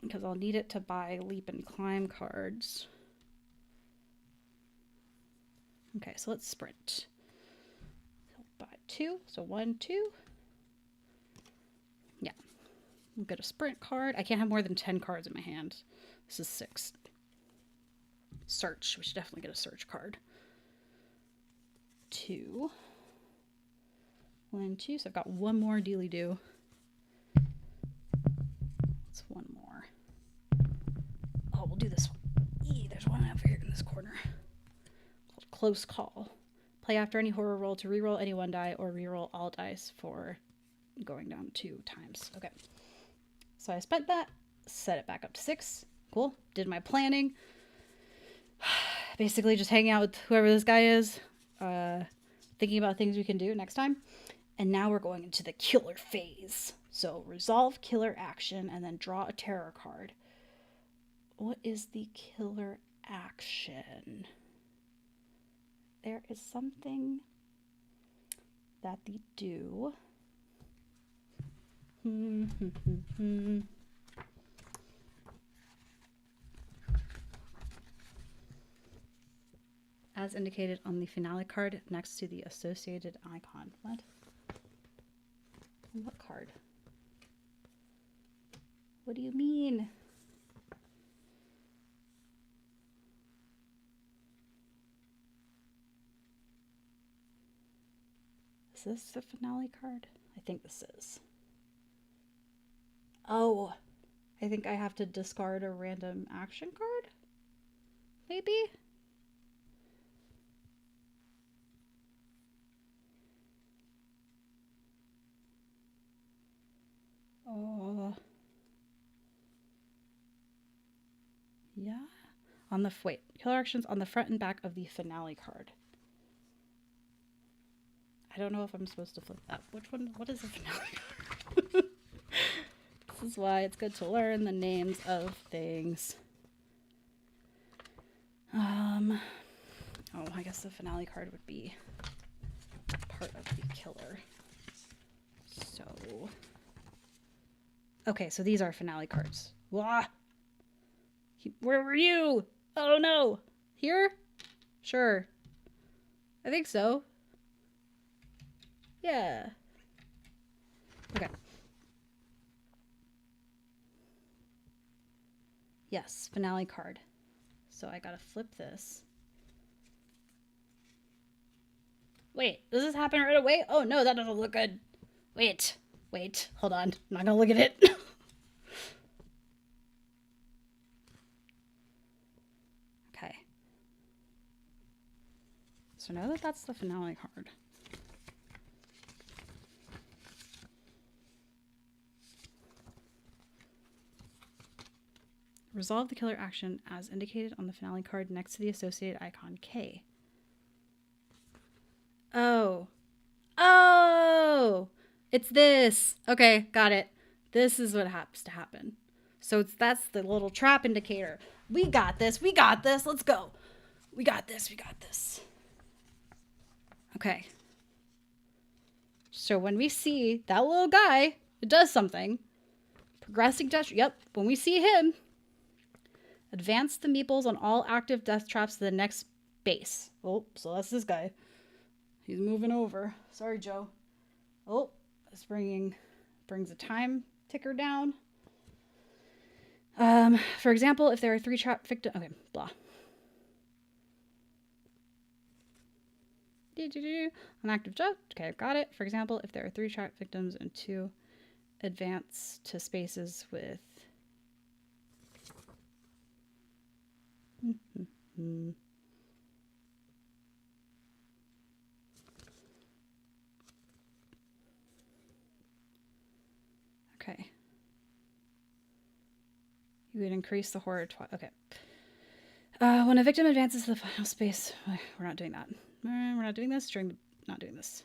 Because I'll need it to buy Leap and Climb cards. Okay, so let's sprint. Buy 2, so 1, 2. Yeah, we'll get a sprint card. I can't have more than 10 cards in my hand. This is 6. Search, we should definitely get a search card. 2. 1, 2, so I've got 1 more dealy-do. That's 1 more. Oh, we'll do this one. There's one over here in this corner. Close Call. Play after any horror roll to reroll any 1 die or reroll all dice for going down 2 times. Okay. So I spent that, set it back up to 6. Cool. Did my planning. Basically just hanging out with whoever this guy is. Thinking about things we can do next time. And now we're going into the killer phase. So resolve killer action and then draw a terror card. What is the killer action? There is something that they do. As indicated on the finale card next to the associated icon. What? What card? What do you mean? Is this the finale card? I think this is. Oh, I think I have to discard a random action card? Maybe? Oh. Yeah. On the... Wait. Killer actions on the front and back of the finale card. I don't know if I'm supposed to flip that. Which one? What is a finale? This is why it's good to learn the names of things. Oh, I guess the finale card would be part of the killer. So, okay, so these are finale cards. Wah! Where were you? Oh no! Here? Sure. I think so. Yeah. Okay. Yes, finale card. So I gotta flip this. Wait, does this happen right away? Oh no, that doesn't look good. Wait, hold on. I'm not gonna look at it. Okay. So now that that's the finale card. Resolve the killer action as indicated on the finale card next to the associated icon K. Oh. Oh! It's this. Okay, got it. This is what happens to happen. So that's the little trap indicator. We got this. We got this. Let's go. We got this. We got this. Okay. So when we see that little guy, it does something. Progressing death. Yep. When we see him, advance the meeples on all active death traps to the next base. Oh, so that's this guy. He's moving over. Sorry, Joe. Oh, this brings a time ticker down. For example, if there are 3 trap victims. Okay, blah. An active death. Okay, I've got it. For example, if there are 3 trap victims and 2 advance to spaces with. Okay. You would increase the horror twice. Okay. When a victim advances to the final space, we're not doing that. We're not doing this. Not doing this.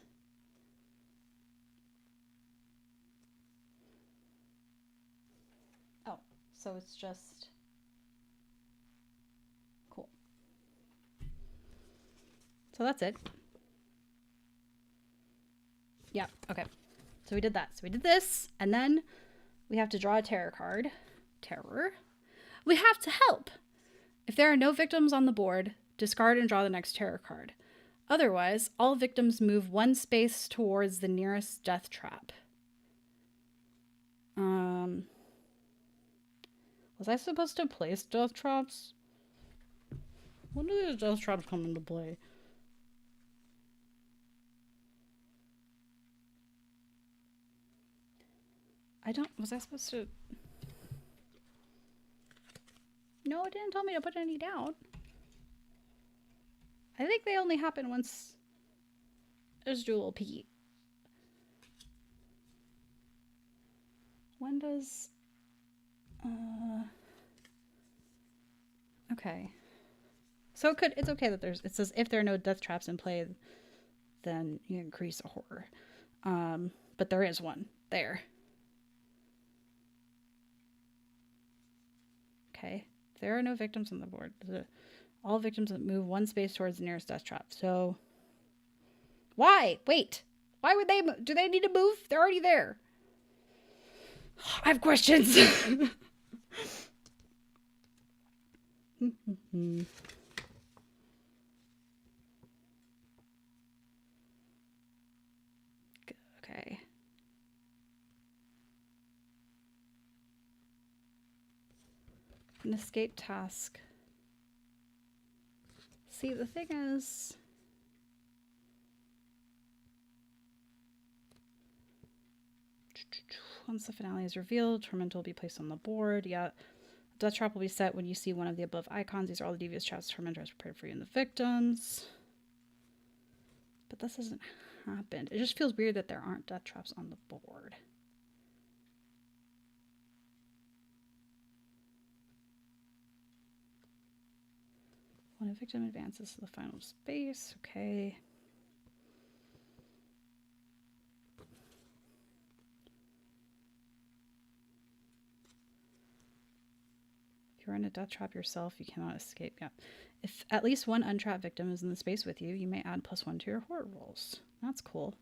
Oh, so it's just cool. So that's it. Yeah. Okay. So we did that. So we did this, and then we have to draw a terror card. Terror. We have to help. If there are no victims on the board, discard and draw the next terror card. Otherwise, all victims move 1 space towards the nearest death trap. Was I supposed to place death traps? When do these death traps come into play? Was I supposed to? No, it didn't tell me to put any down. I think they only happen once. Let's do a little peek. When does... Okay. So it's okay that it says if there are no death traps in play, then you increase a horror. But there is one there. Okay. If there are no victims on the board, all victims move 1 space towards the nearest death trap. So, why? Wait. Why would they move? Do they need to move? They're already there. I have questions. Okay. An escape task. See, the thing is... Once the finale is revealed, torment will be placed on the board. Yeah. Death trap will be set when you see one of the above icons. These are all the devious traps tormentor has prepared for you and the victims. But this hasn't happened. It just feels weird that there aren't death traps on the board. When a victim advances to the final space, okay. You're in a death trap yourself. You cannot escape. Yeah. If at least one untrapped victim is in the space with you, you may add +1 to your horror rolls. That's cool.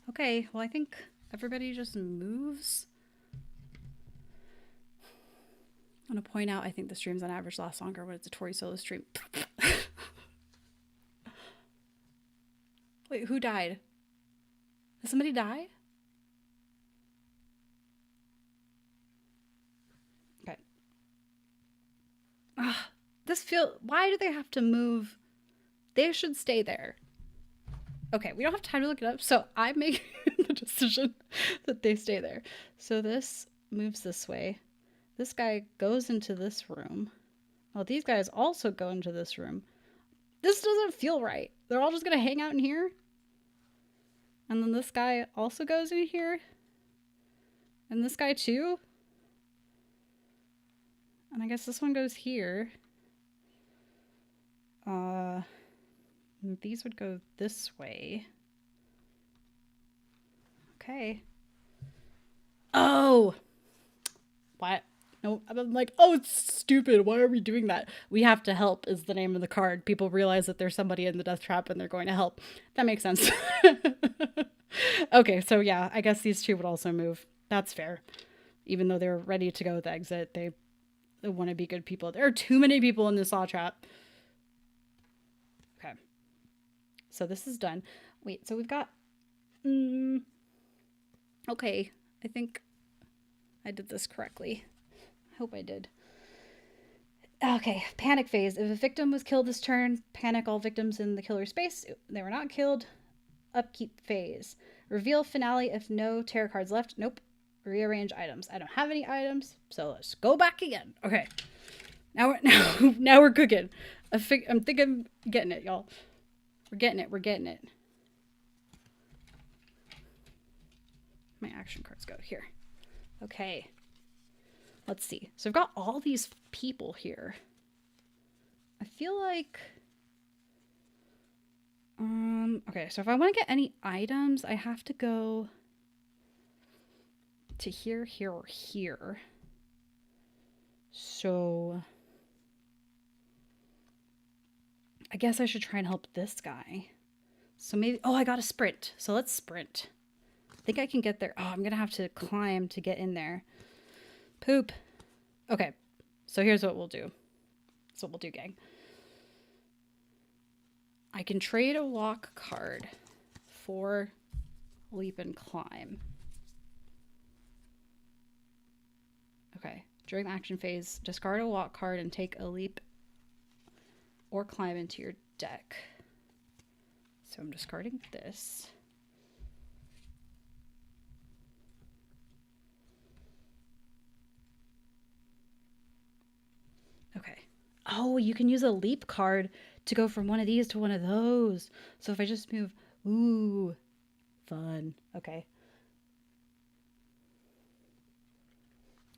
Okay, well, I think everybody just moves. I'm going to point out, I think the streams on average last longer when it's a Tori solo stream. Wait, who died? Did somebody die? Okay. Why do they have to move? They should stay there. Okay, we don't have time to look it up, so I'm making the decision that they stay there. So this moves this way. This guy goes into this room. Well, these guys also go into this room. This doesn't feel right. They're all just going to hang out in here. And then this guy also goes in here. And this guy too. And I guess this one goes here. These would go this way. Okay. Oh! What? No, I'm like, oh, it's stupid. Why are we doing that? We have to help is the name of the card. People realize that there's somebody in the death trap and they're going to help. That makes sense. Okay, so yeah, I guess these two would also move. That's fair. Even though they're ready to go with the exit, they want to be good people. There are too many people in this saw trap. Okay. So this is done. Wait, so we've got... Okay, I think I did this correctly. I hope I did. Okay, panic phase. If a victim was killed this turn, panic all victims in the killer space. They were not killed. Upkeep phase. Reveal finale if no tarot cards left. Nope. Rearrange items. I don't have any items, so let's go back again. Okay. Now we're cooking. I'm thinking I'm getting it, y'all. We're getting it. We're getting it. My action cards go here. Okay. Let's see. So I've got all these people here. I feel like... okay, so if I want to get any items, I have to go to here, here, or here. So I guess I should try and help this guy. So maybe... Oh, I got a sprint. So let's sprint. I think I can get there. Oh, I'm going to have to climb to get in there. Poop. Okay, so here's what we'll do. That's what we'll do, gang. I can trade a walk card for leap and climb. Okay, during the action phase, discard a walk card and take a leap or climb into your deck. So I'm discarding this. Okay. Oh, you can use a leap card to go from one of these to one of those. So if I just move, ooh, fun. Okay.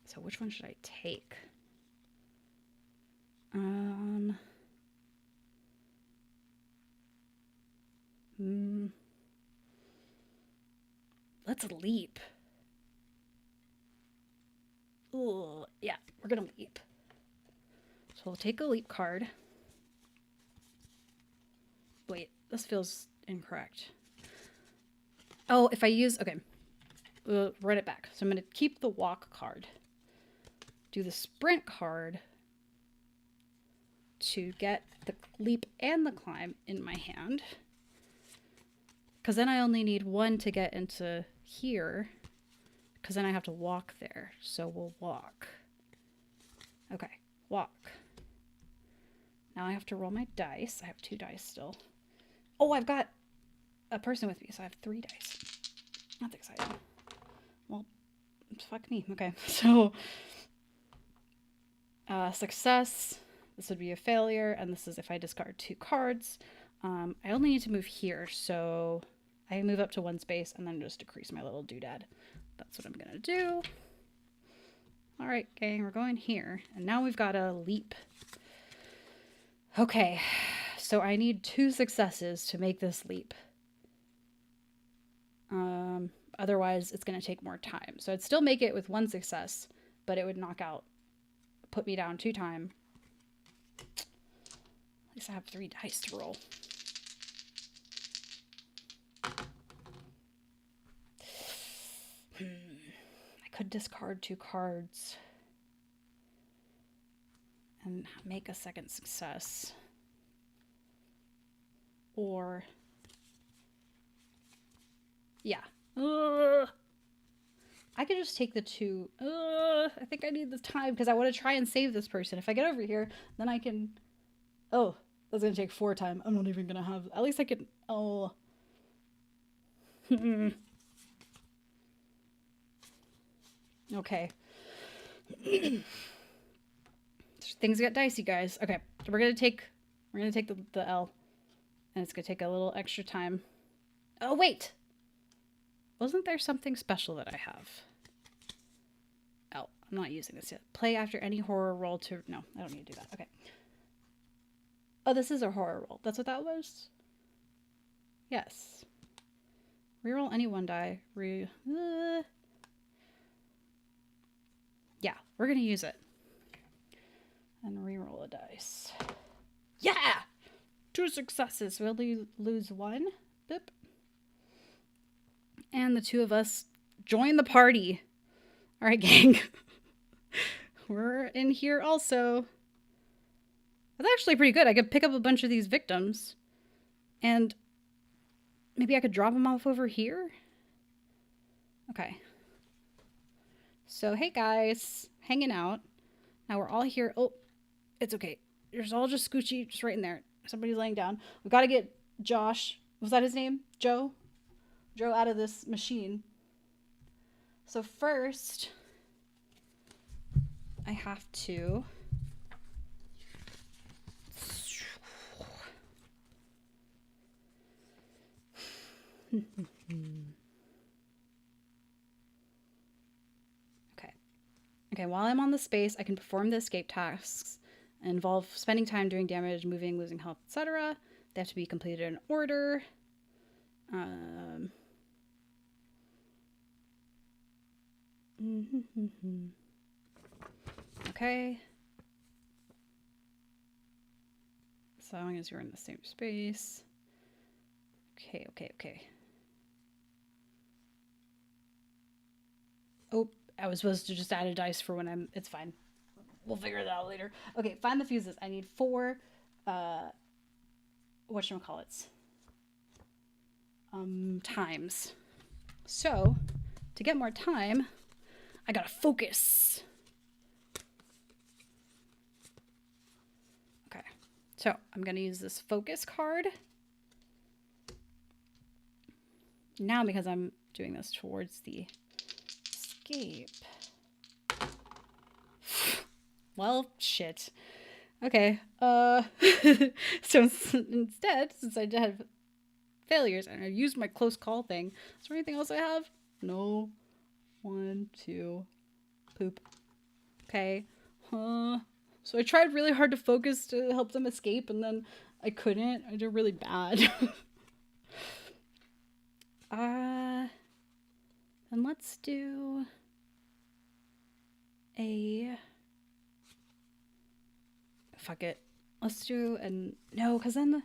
So which one should I take? Let's leap. Ooh, yeah, we're gonna leap. So we'll take a leap card. Wait, this feels incorrect. Oh, if I use... Okay. Run it back. So I'm going to keep the walk card. Do the sprint card to get the leap and the climb in my hand. Because then I only need one to get into here. Because then I have to walk there. So we'll walk. Okay, walk. Now I have to roll my dice. I have 2 dice still. Oh, I've got a person with me, so I have 3 dice. That's exciting. Well, fuck me. Okay, so success. This would be a failure, and this is if I discard 2 cards. I only need to move here, so I move up to 1 space and then just decrease my little doodad. That's what I'm gonna do. All right, gang, we're going here, and now we've got a leap. Okay, so I need 2 successes to make this leap. Otherwise, it's going to take more time. So I'd still make it with 1 success, but it would put me down 2 times. At least I have 3 dice to roll. I could discard 2 cards and make a second success. Or, yeah. I could just take the 2. I think I need the time because I want to try and save this person. If I get over here, then I can... Oh, that's going to take 4 time. I'm not even going to have... At least I can... Oh. Okay. Things get dicey, guys. Okay, we're gonna take the L, and it's gonna take a little extra time. Oh wait, wasn't there something special that I have? Oh, I'm not using this yet. Play after any horror roll to... No, I don't need to do that. Okay. Oh, this is a horror roll. That's what that was? Yes. Reroll any 1 die. Yeah, we're gonna use it. And reroll a dice. Yeah! 2 successes. We'll lose 1. Boop. And the 2 of us join the party. All right, gang. We're in here also. That's actually pretty good. I could pick up a bunch of these victims. And maybe I could drop them off over here? Okay. So, hey guys. Hanging out. Now we're all here. Oh, it's okay. There's all just Scoochie just right in there. Somebody's laying down. We've got to get Josh. Was that his name? Joe? Joe out of this machine. So first, I have to... Okay, while I'm on the space, I can perform the escape tasks. Involve spending time doing damage, moving, losing health, etc. They have to be completed in order. Okay. As long as you're in the same space. Okay. Oh, I was supposed to just add a dice for when I'm... It's fine. We'll figure that out later. Okay, find the fuses. I need 4, whatchamacallits? Times. So, to get more time, I gotta focus. Okay, so I'm gonna use this focus card. Now, because I'm doing this towards the escape. Well, shit. Okay. So instead, since I had failures and I used my close call thing, is there anything else I have? No. 1, 2. Poop. Okay. So I tried really hard to focus to help them escape, and then I couldn't. I did really bad. And let's do a... Fuck it. Let's do no, because then the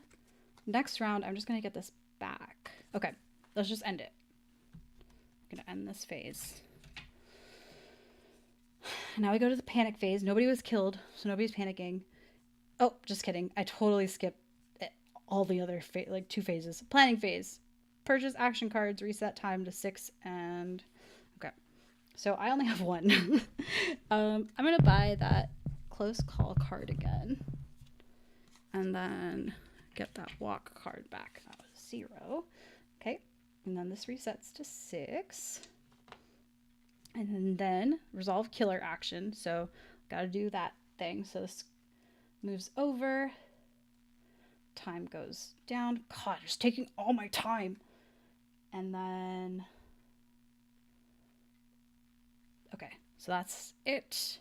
next round, I'm just going to get this back. Okay, let's just end it. I'm going to end this phase. Now we go to the panic phase. Nobody was killed, so nobody's panicking. Oh, just kidding. I totally skipped all the other 2 phases. Planning phase. Purchase action cards, reset time to 6, and... Okay. So I only have 1. I'm going to buy that close call card again. And then get that walk card back. That was 0. Okay. And then this resets to 6. And then resolve killer action. So got to do that thing. So this moves over. Time goes down. God, it's taking all my time. And then... Okay. So that's it.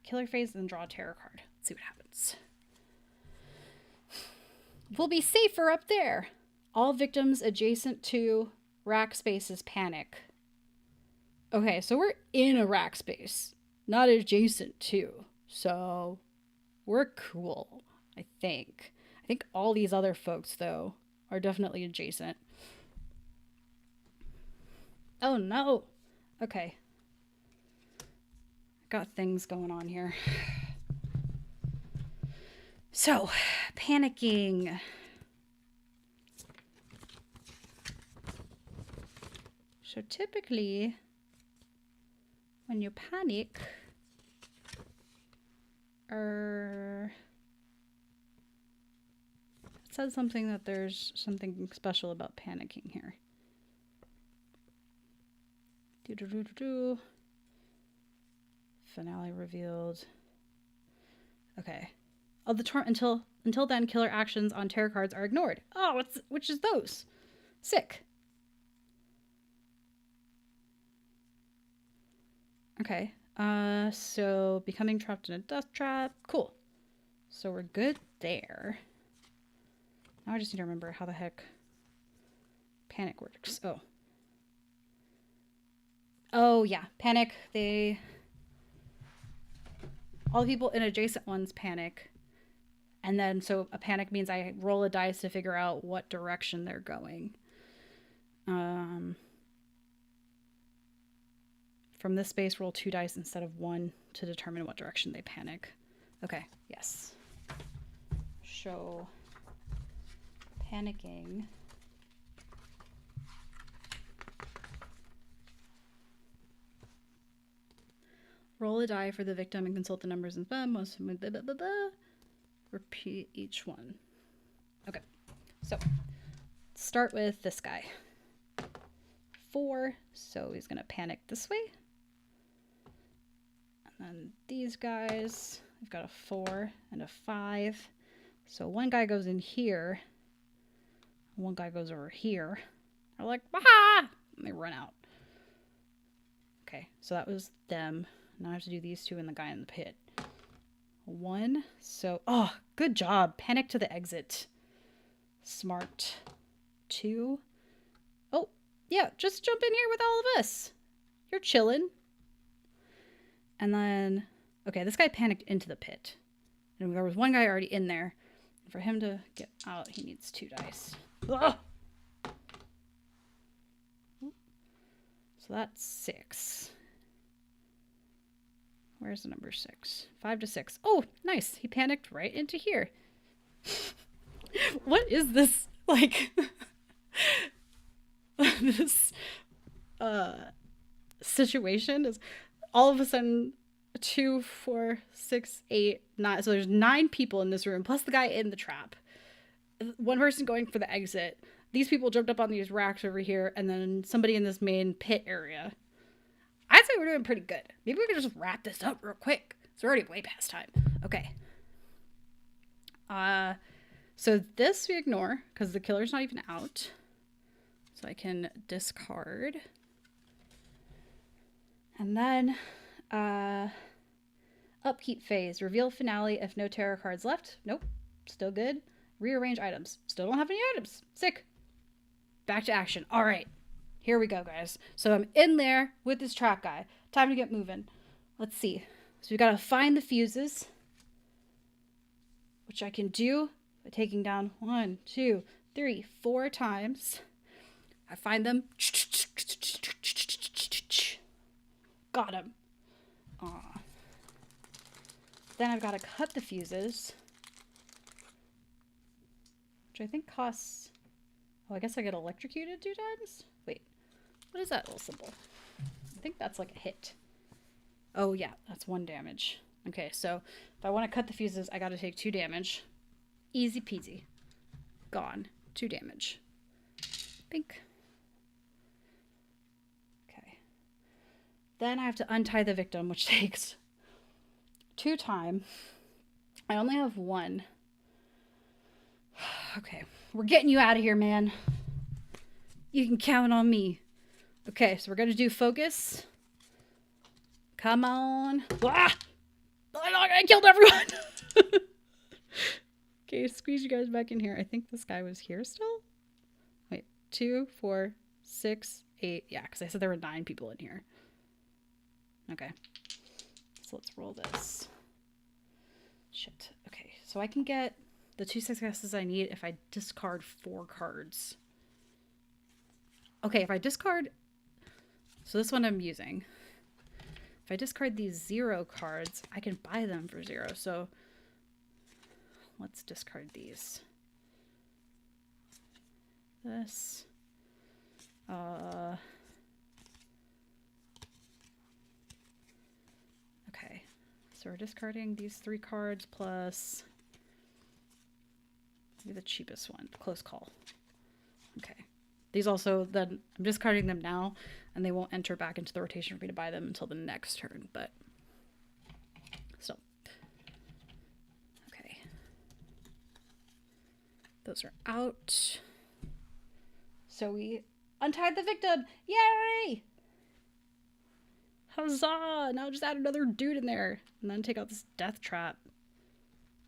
killer phase and draw a tarot card. Let's see what happens. We'll be safer up there. All victims adjacent to rack spaces panic. Okay, so we're in a rack space, not adjacent to. So we're cool, I think. I think all these other folks, though, are definitely adjacent. Oh, no. Okay. Got things going on here. So, panicking. So typically, when you panic, it says something that there's something special about panicking here. Finale revealed. Okay. Oh, until then, killer actions on tarot cards are ignored. Oh, which is those? Sick. Okay. So becoming trapped in a death trap. Cool. So we're good there. Now I just need to remember how the heck panic works. Oh yeah, panic. All the people in adjacent ones panic. And then, so a panic means I roll a dice to figure out what direction they're going. From this space, roll 2 dice instead of 1 to determine what direction they panic. Okay, yes. Show panicking. Roll a die for the victim and consult the numbers and most blah, blah, blah, blah. Repeat each one. Okay, so start with this guy. 4, so he's gonna panic this way. And then these guys, I've got a 4 and a 5. So one guy goes in here, one guy goes over here. They're like, ah! And they run out. Okay, so that was them. Now I have to do these 2 and the guy in the pit. 1, so, oh, good job. Panic to the exit. Smart. 2. Oh, yeah, just jump in here with all of us. You're chilling. And then, okay, this guy panicked into the pit. And there was one guy already in there. For him to get out, he needs 2 dice. Ugh! So that's 6. Where's the number 6? 5 to 6. Oh, nice. He panicked right into here. What is this? Like, this situation is all of a sudden 2, 4, 6, 8, 9. So there's 9 people in this room, plus the guy in the trap. One person going for the exit. These people jumped up on these racks over here, and then somebody in this main pit area. I'd say we're doing pretty good. Maybe we can just wrap this up real quick. It's already way past time. Okay. So this we ignore because the killer's not even out. So I can discard. And then upkeep phase. Reveal finale if no tarot cards left. Nope. Still good. Rearrange items. Still don't have any items. Sick. Back to action. All right. Here we go, guys. So I'm in there with this trap guy. Time to get moving. Let's see. So we got to find the fuses, which I can do by taking down 1, 2, 3, 4 times. I find them. Got him. Then I've got to cut the fuses, which I think costs... Oh, I guess I get electrocuted 2 times? Wait. What is that little symbol? I think that's like a hit. Oh, yeah. That's 1 damage. Okay, so if I want to cut the fuses, I got to take 2 damage. Easy peasy. Gone. 2 damage. Pink. Okay. Then I have to untie the victim, which takes 2 time. I only have 1. Okay. We're getting you out of here, man. You can count on me. Okay, so we're going to do focus. Come on. Ah! I killed everyone. Okay, squeeze you guys back in here. I think this guy was here still. Wait, 2, 4, 6, 8. Yeah, because I said there were 9 people in here. Okay. So let's roll this. Shit. Okay, so I can get the 2 successes I need if I discard 4 cards. Okay, if I discard... So this one I'm using. If I discard these 0 cards, I can buy them for 0. So let's discard these. This. Okay. So we're discarding these 3 cards plus maybe the cheapest one. Close call. Okay. These also, then I'm discarding them now, and they won't enter back into the rotation for me to buy them until the next turn, but still. Okay. Those are out. So we untied the victim. Yay! Huzzah! Now just add another dude in there, and then take out this death trap.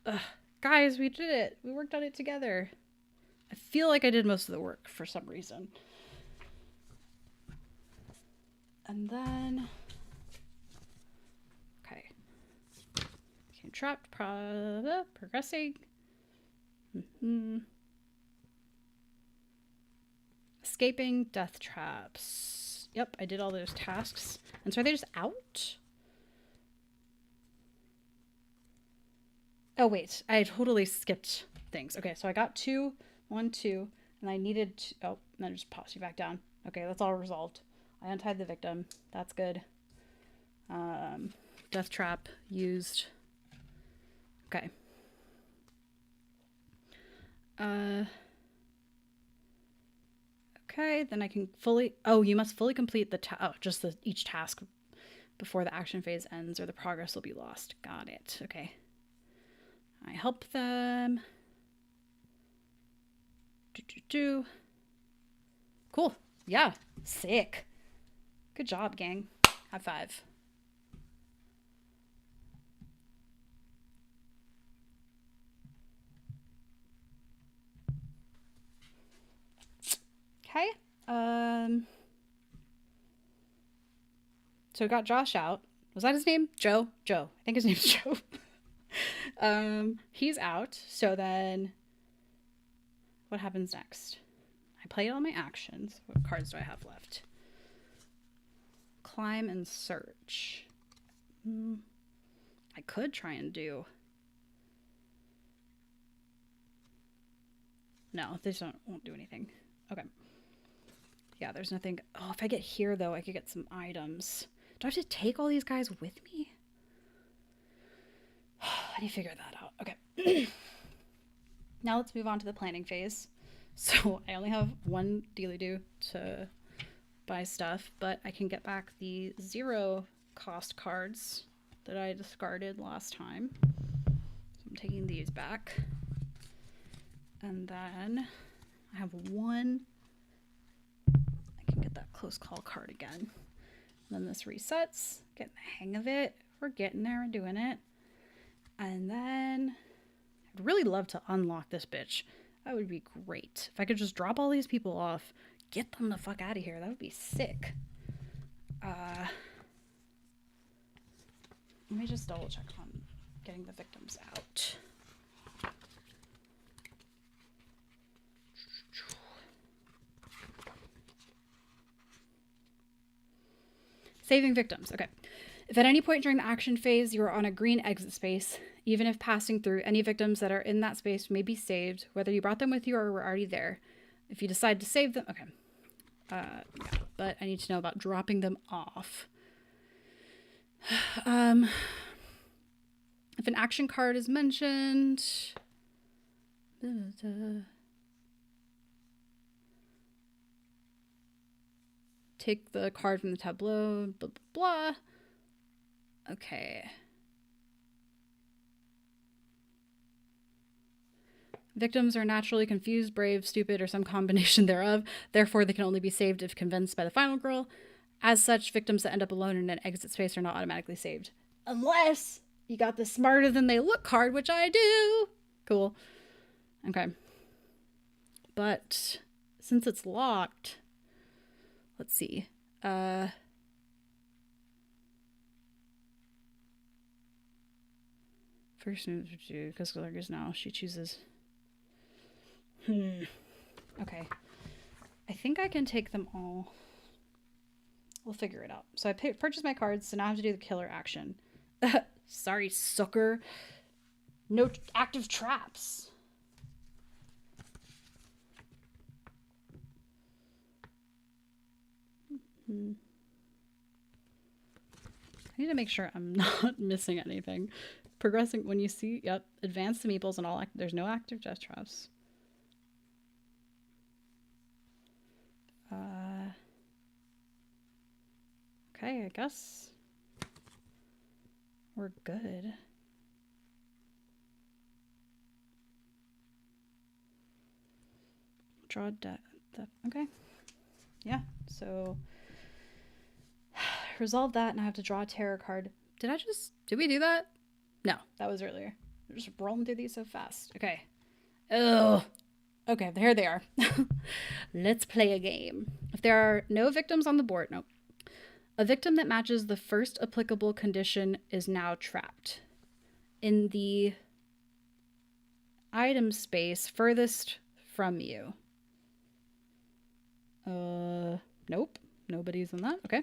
Ugh. Guys, we did it. We worked on it together. I feel like I did most of the work for some reason. And then... Okay. Became trapped. Progressing. Escaping death traps. Yep, I did all those tasks. And so are they just out? Oh, wait. I totally skipped things. Okay, so I got 2... 1, 2, and I needed to, oh, and then just pops you back down. Okay, that's all resolved. I untied the victim. That's good. Death trap used. Okay. Okay, then I can fully, oh, you must fully complete the, just each task before the action phase ends or the progress will be lost. Got it. Okay. I help them. Cool. Yeah. Sick. Good job, gang. High five. Okay. So we got Josh out. Was that his name? Joe? Joe. I think his name's Joe. He's out. So then what happens next? I played all my actions. What cards do I have left? Climb and search. I could try and do... No, these won't do anything. Okay. Yeah, there's nothing... Oh, if I get here, though, I could get some items. Do I have to take all these guys with me? I need to figure that out. Okay. Now let's move on to the planning phase. So I only have 1 dealy-do to buy stuff, but I can get back the 0 cost cards that I discarded last time. So I'm taking these back. And then I have 1. I can get that close call card again. And then this resets. Getting the hang of it. We're getting there and doing it. And then I'd really love to unlock this bitch. That would be great. If I could just drop all these people off, get them the fuck out of here. That would be sick. Let me just double check on getting the victims out. Saving victims. Okay. If at any point during the action phase you are on a green exit space, even if passing through, any victims that are in that space may be saved, whether you brought them with you or were already there. If you decide to save them, okay. Yeah, but I need to know about dropping them off. If an action card is mentioned, take the card from the tableau, blah, blah, blah. Okay. Victims are naturally confused, brave, stupid, or some combination thereof. Therefore, they can only be saved if convinced by the final girl. As such, victims that end up alone in an exit space are not automatically saved. Unless You got the smarter than they look card, which I do. Cool. Okay. But since it's locked, let's see. First move to do because is now. She chooses. Okay. I think I can take them all. We'll figure it out. So I purchased my cards, so now I have to do the killer action. Sorry, sucker. No active traps. I need to make sure I'm not missing anything. Progressing when you see, yep, advance the meeples and all. There's no active death traps. Okay, I guess we're good. Draw death. Okay. Yeah, so resolve that and I have to draw a tarot card. Did we do that? No, that was earlier. We're just rolling through these so fast. Okay. Ugh. Okay, here they are. Let's play a game. If there are no victims on the board, nope. A victim that matches the first applicable condition is now trapped. In the item space furthest from you. Nope. Nobody's in that. Okay.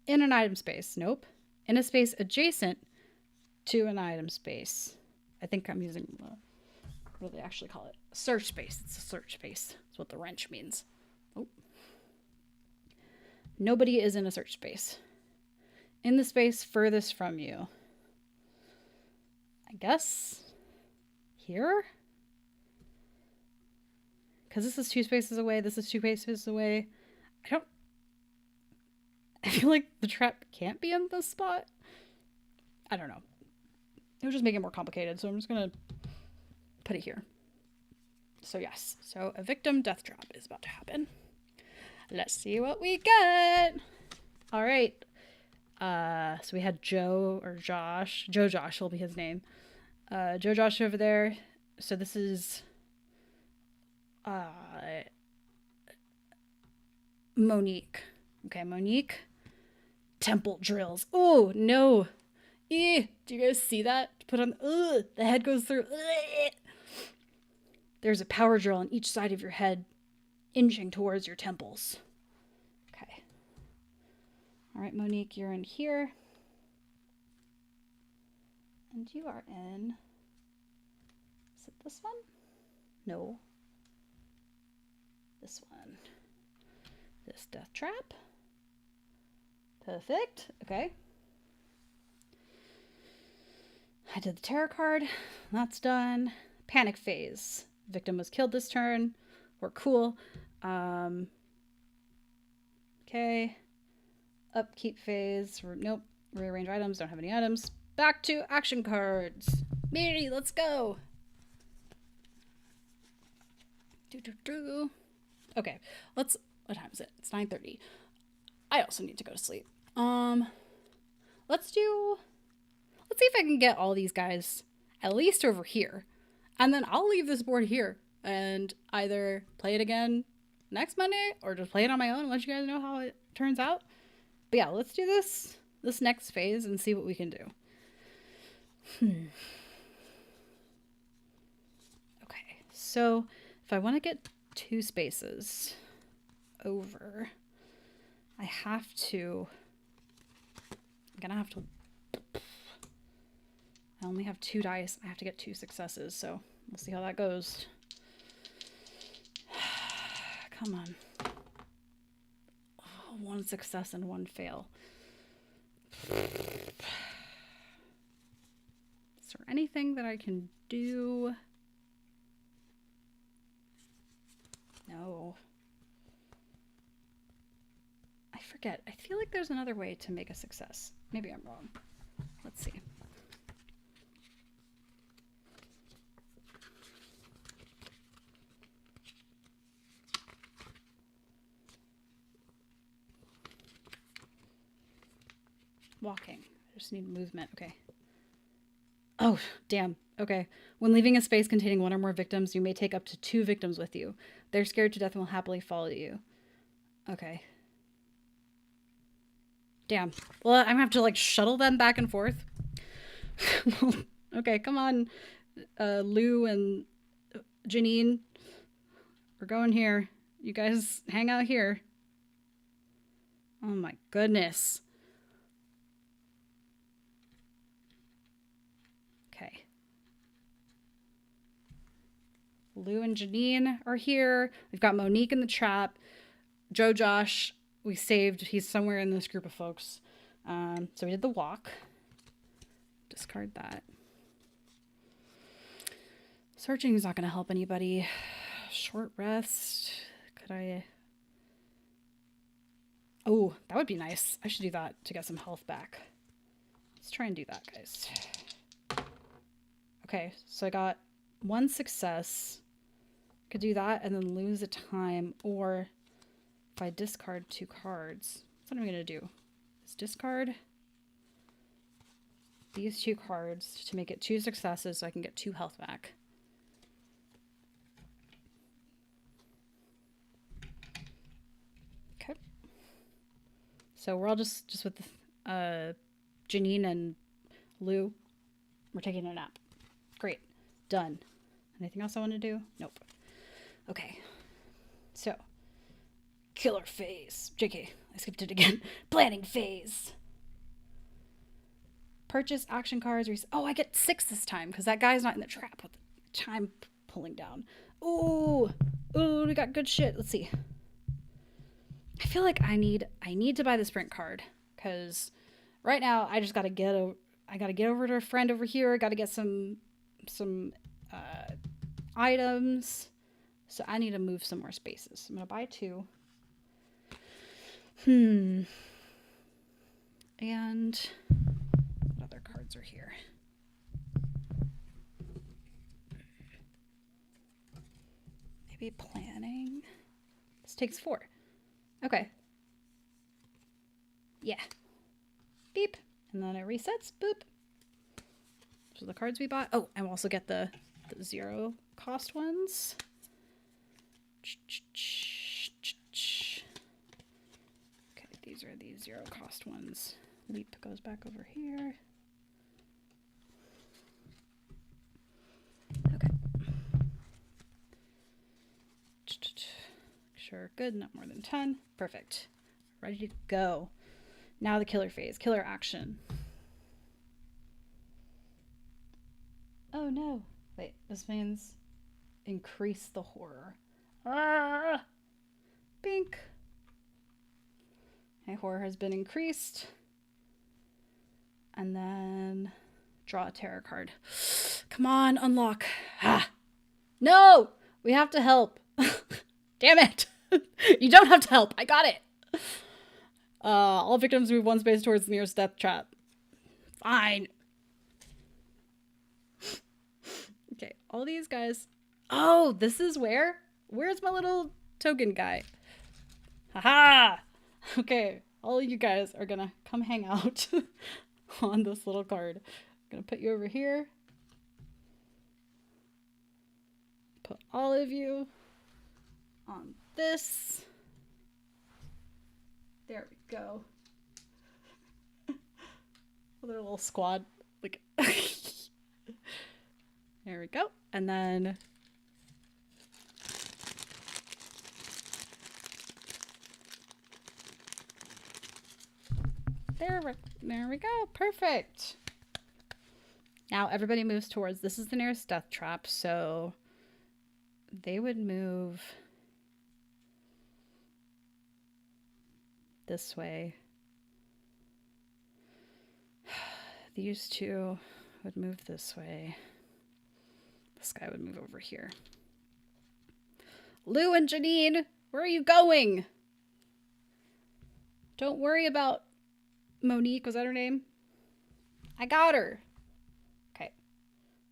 In an item space. Nope. In a space adjacent to an item space. I think I'm using, what do they actually call it? Search space. It's a search space. That's what the wrench means. Oh. Nobody is in a search space. In the space furthest from you. I guess here? Because this is 2 spaces away. This is 2 spaces away. I feel like the trap can't be in this spot. I don't know. It would just make it more complicated. So I'm just going to put it here. So yes. So a victim death trap is about to happen. Let's see what we get. All right. So we had Joe or Josh. Joe Josh will be his name. Joe Josh over there. So this is Monique. Okay, Monique. Temple drills. Oh, no. Do you guys see that? Put on, the head goes through. There's a power drill on each side of your head, inching towards your temples. Okay. All right, Monique, you're in here. And you are in, is it this one? No. This one. This death trap. Perfect. Okay. I did the tarot card. That's done. Panic phase. Victim was killed this turn. We're cool. Okay. Upkeep phase. Nope. Rearrange items. Don't have any items. Back to action cards. Mary, let's go. Okay. What time is it? It's 9:30. I also need to go to sleep. Let's see if I can get all these guys at least over here. And then I'll leave this board here and either play it again next Monday or just play it on my own and let you guys know how it turns out. But yeah, let's do this next phase and see what we can do. Okay, so if I want to get 2 spaces over, I'm gonna have to, I only have 2 dice. I have to get 2 successes, so we'll see how that goes. Come on. Oh, 1 success and 1 fail. Is there anything that I can do? No. I forget. I feel like there's another way to make a success. Maybe I'm wrong. Let's see. Walking. I just need movement. Okay. Oh, damn. Okay. When leaving a space containing one or more victims, you may take up to 2 victims with you. They're scared to death and will happily follow you. Okay. Damn. Well, I'm gonna have to like shuttle them back and forth. Okay, come on, Lou and Janine. We're going here. You guys hang out here. Oh my goodness. Okay. Lou and Janine are here. We've got Monique in the trap. Joe Josh, we saved. He's somewhere in this group of folks. So we did the walk. Discard that. Searching is not going to help anybody. Short rest. Could I... Oh, that would be nice. I should do that to get some health back. Let's try and do that, guys. Okay, so I got 1 success. Could do that and then lose a time, or if I discard 2 cards, what am I going to do? Is discard these 2 cards to make it 2 successes so I can get 2 health back. Okay. So we're all just with Janine and Lou. We're taking a nap. Great. Done. Anything else I want to do? Nope. Okay. So, killer phase. JK, I skipped it again. Planning phase. Purchase action cards. Oh, I get 6 this time because that guy's not in the trap with the time pulling down. Ooh, we got good shit. Let's see. I feel like I need to buy the sprint card because right now I just gotta get over to a friend over here. Got to get some items. So I need to move some more spaces. I'm gonna buy 2. And what other cards are here? Maybe planning. This takes 4. Okay. Yeah. Beep. And then it resets. Boop. So the cards we bought. Oh, and we'll also get the 0 cost ones. Okay, these are the 0 cost ones. Leap goes back over here. Okay. Sure, good, not more than 10. Perfect. Ready to go. Now the killer phase, killer action. Oh no. Wait, this means increase the horror. Ah! Bink. Okay, horror has been increased. And then draw a tarot card. Come on, unlock. Ah! No! We have to help. Damn it. You don't have to help. I got it. All victims move 1 space towards the nearest death trap. Fine. Okay, all these guys. Oh, this is where? Where's my little token guy? Haha! Okay, all of you guys are gonna come hang out on this little card. I'm gonna put you over here. Put all of you on this. There we go. Their little squad. Like there we go. And then there we go. Perfect. Now everybody moves towards, this is the nearest death trap, so they would move this way. These 2 would move this way. This guy would move over here. Lou and Janine, where are you going? Don't worry about Monique, was that her name? I got her. Okay.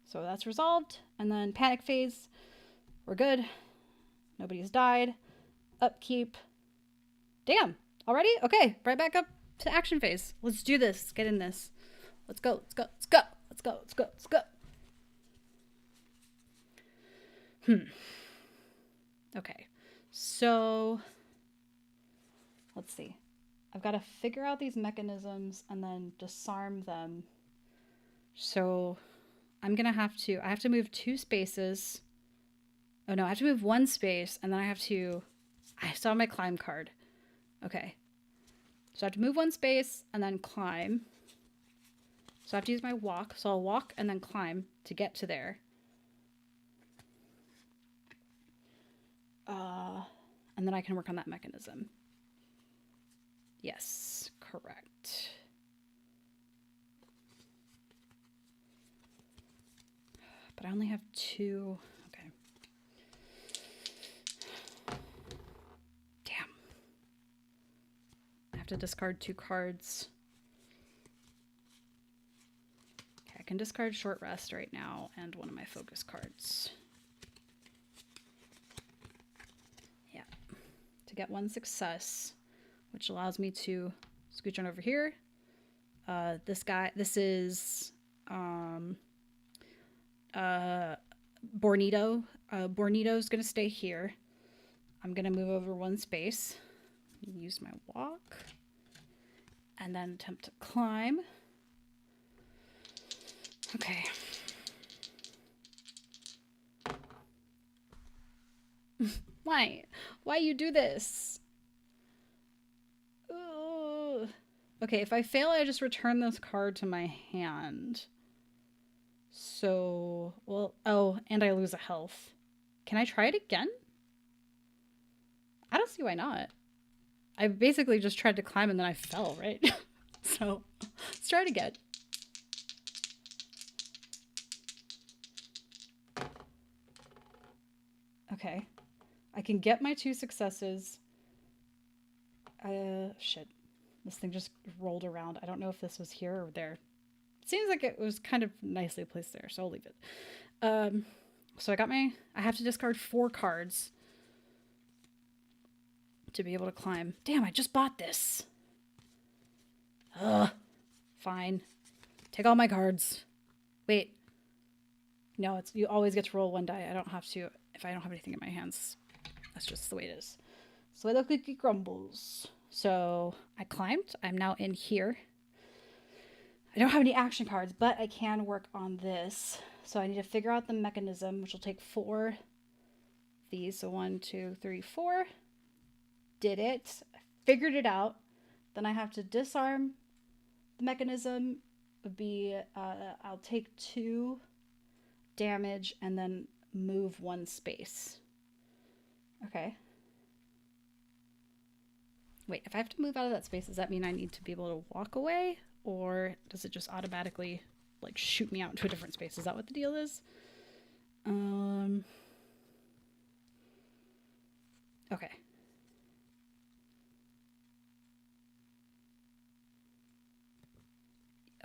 So that's resolved. And then panic phase. We're good. Nobody's died. Upkeep. Damn. Already? Okay. Right back up to action phase. Let's do this. Get in this. Let's go. Let's go. Let's go. Let's go. Let's go. Let's go. Okay. So let's see. I've got to figure out these mechanisms and then disarm them. So I have to move 2 spaces. Oh no, I have to move 1 space and then I still have my climb card. Okay. So I have to move 1 space and then climb. So I have to use my walk. So I'll walk and then climb to get to there. And then I can work on that mechanism. Yes, correct. But I only have 2. Okay. Damn. I have to discard 2 cards. Okay, I can discard short rest right now and one of my focus cards. Yeah. To get 1 success, which allows me to scooch on over here. This is Bornito. Bornito's gonna stay here. I'm gonna move over 1 space, use my walk, and then attempt to climb. Okay. Why? Why you do this? Ugh. Okay, if I fail, I just return this card to my hand. So, well, oh, and I lose a health. Can I try it again? I don't see why not. I basically just tried to climb and then I fell, right? So, let's try it again. Okay. I can get my 2 successes. Shit. This thing just rolled around. I don't know if this was here or there. It seems like it was kind of nicely placed there, so I'll leave it. So I have to discard 4 cards to be able to climb. Damn, I just bought this. Ugh. Fine. Take all my cards. Wait. No, you always get to roll 1 die. I don't have to if I don't have anything in my hands. That's just the way it is. It's the way the cookie crumbles. So I climbed. I'm now in here. I don't have any action cards, but I can work on this. So I need to figure out the mechanism, which will take 4 of these. So 1, 2, 3, 4. Did it. I figured it out. Then I have to disarm the mechanism. I'll take 2 damage and then move 1 space. Okay. Wait, if I have to move out of that space, does that mean I need to be able to walk away? Or does it just automatically, like, shoot me out into a different space? Is that what the deal is? Okay.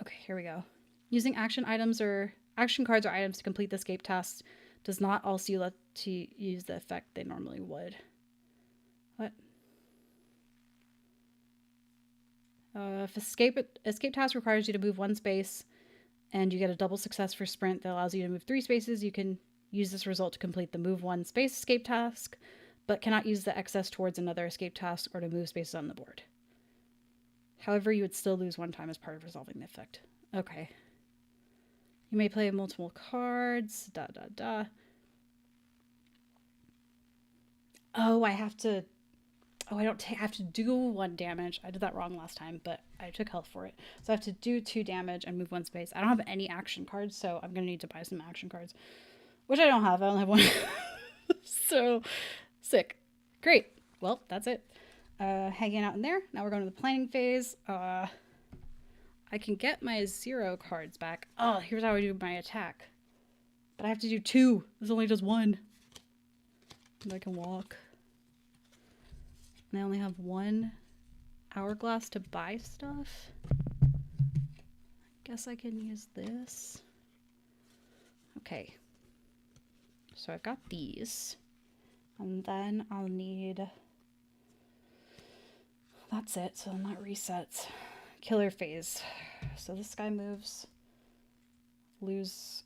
Okay, here we go. Using action cards or items to complete the escape task does not also let to use the effect they normally would. What? If escape task requires you to move 1 space and you get a double success for sprint that allows you to move 3 spaces, you can use this result to complete the move 1 space escape task, but cannot use the excess towards another escape task or to move spaces on the board. However, you would still lose 1 time as part of resolving the effect. Okay. You may play multiple cards. Oh, I don't have to do 1 damage. I did that wrong last time, but I took health for it. So I have to do 2 damage and move 1 space. I don't have any action cards, so I'm going to need to buy some action cards. Which I don't have. I only have 1. So, sick. Great. Well, that's it. Hanging out in there. Now we're going to the planning phase. I can get my 0 cards back. Oh, here's how I do my attack. But I have to do 2. This only does 1. And I can walk. And I only have 1 hourglass to buy stuff. Guess I can use this. Okay. So I've got these. And then I'll need... That's it. So then that resets. Killer phase. So this guy moves lose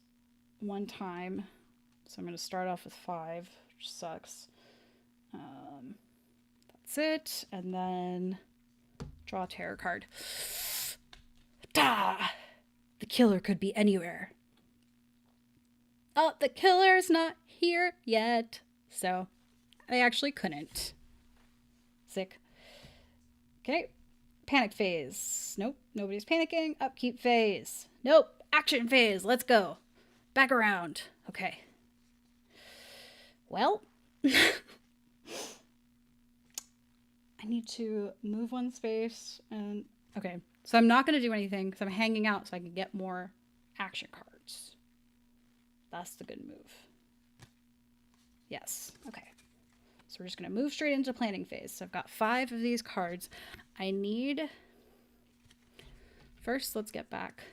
1 time. So I'm going to start off with 5, which sucks. That's it. And then draw a terror card. Da! The killer could be anywhere. Oh, the killer's not here yet. So I actually couldn't. Sick. Okay. Panic phase. Nope. Nobody's panicking. Upkeep phase. Nope. Action phase. Let's go. Back around. Okay. Well, I need to move 1 space and okay. So I'm not going to do anything because I'm hanging out so I can get more action cards. That's the good move. Yes. Okay. So we're just going to move straight into planning phase. So I've got 5 of these cards. I need... First, let's get back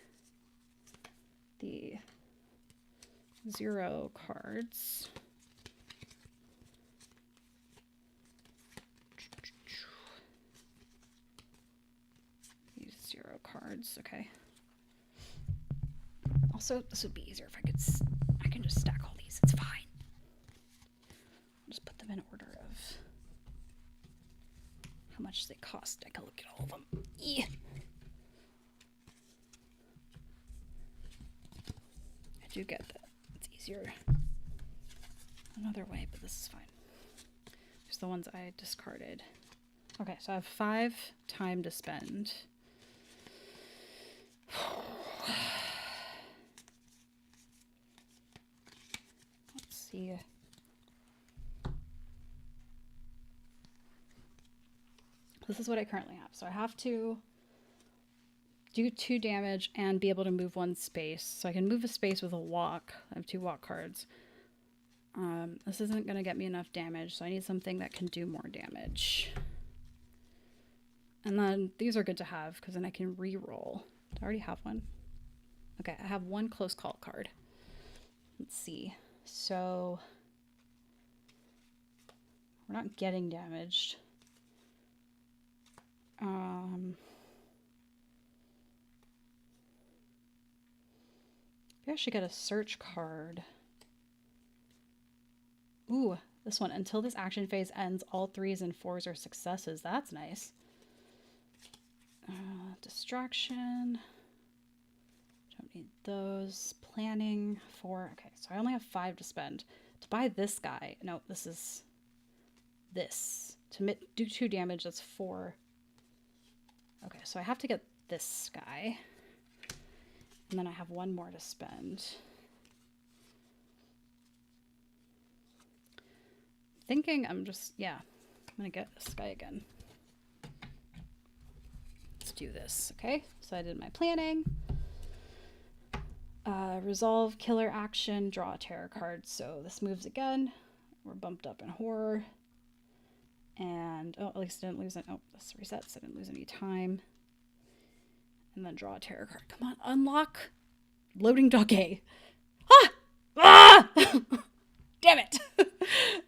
the 0 cards. These 0 cards. Okay. Also, this would be easier if I can just stack all these. It's fine. I'll just put them in order of how much they cost. I can look at all of them. Yeah. I do get that. It's easier another way, but this is fine. There's the ones I discarded. Okay, so I have 5 time to spend. Let's see. This is what I currently have. So I have to do 2 damage and be able to move 1 space. So I can move a space with a walk. I have 2 walk cards. This isn't going to get me enough damage, so I need something that can do more damage. And then these are good to have because then I can re-roll. Do I already have one? Okay, I have 1 close call card. Let's see. So we're not getting damaged. Maybe I should get a search card. Ooh, this one. Until this action phase ends, all 3s and 4s are successes. That's nice. Distraction. Don't need those. Planning. 4. Okay, so I only have 5 to spend. To buy this guy. No, this is this. To do 2 damage, that's 4. Okay, so I have to get this guy. And then I have 1 more to spend. Thinking I'm just, yeah, I'm going to get this guy again. Let's do this, okay? So I did my planning. Resolve, killer action, draw a terror card. So this moves again. We're bumped up in horror. And, oh, at least I didn't lose it. Oh, this resets. I didn't lose any time. And then draw a terror card. Come on, unlock. Loading dock A. Ah! Ah! Damn it.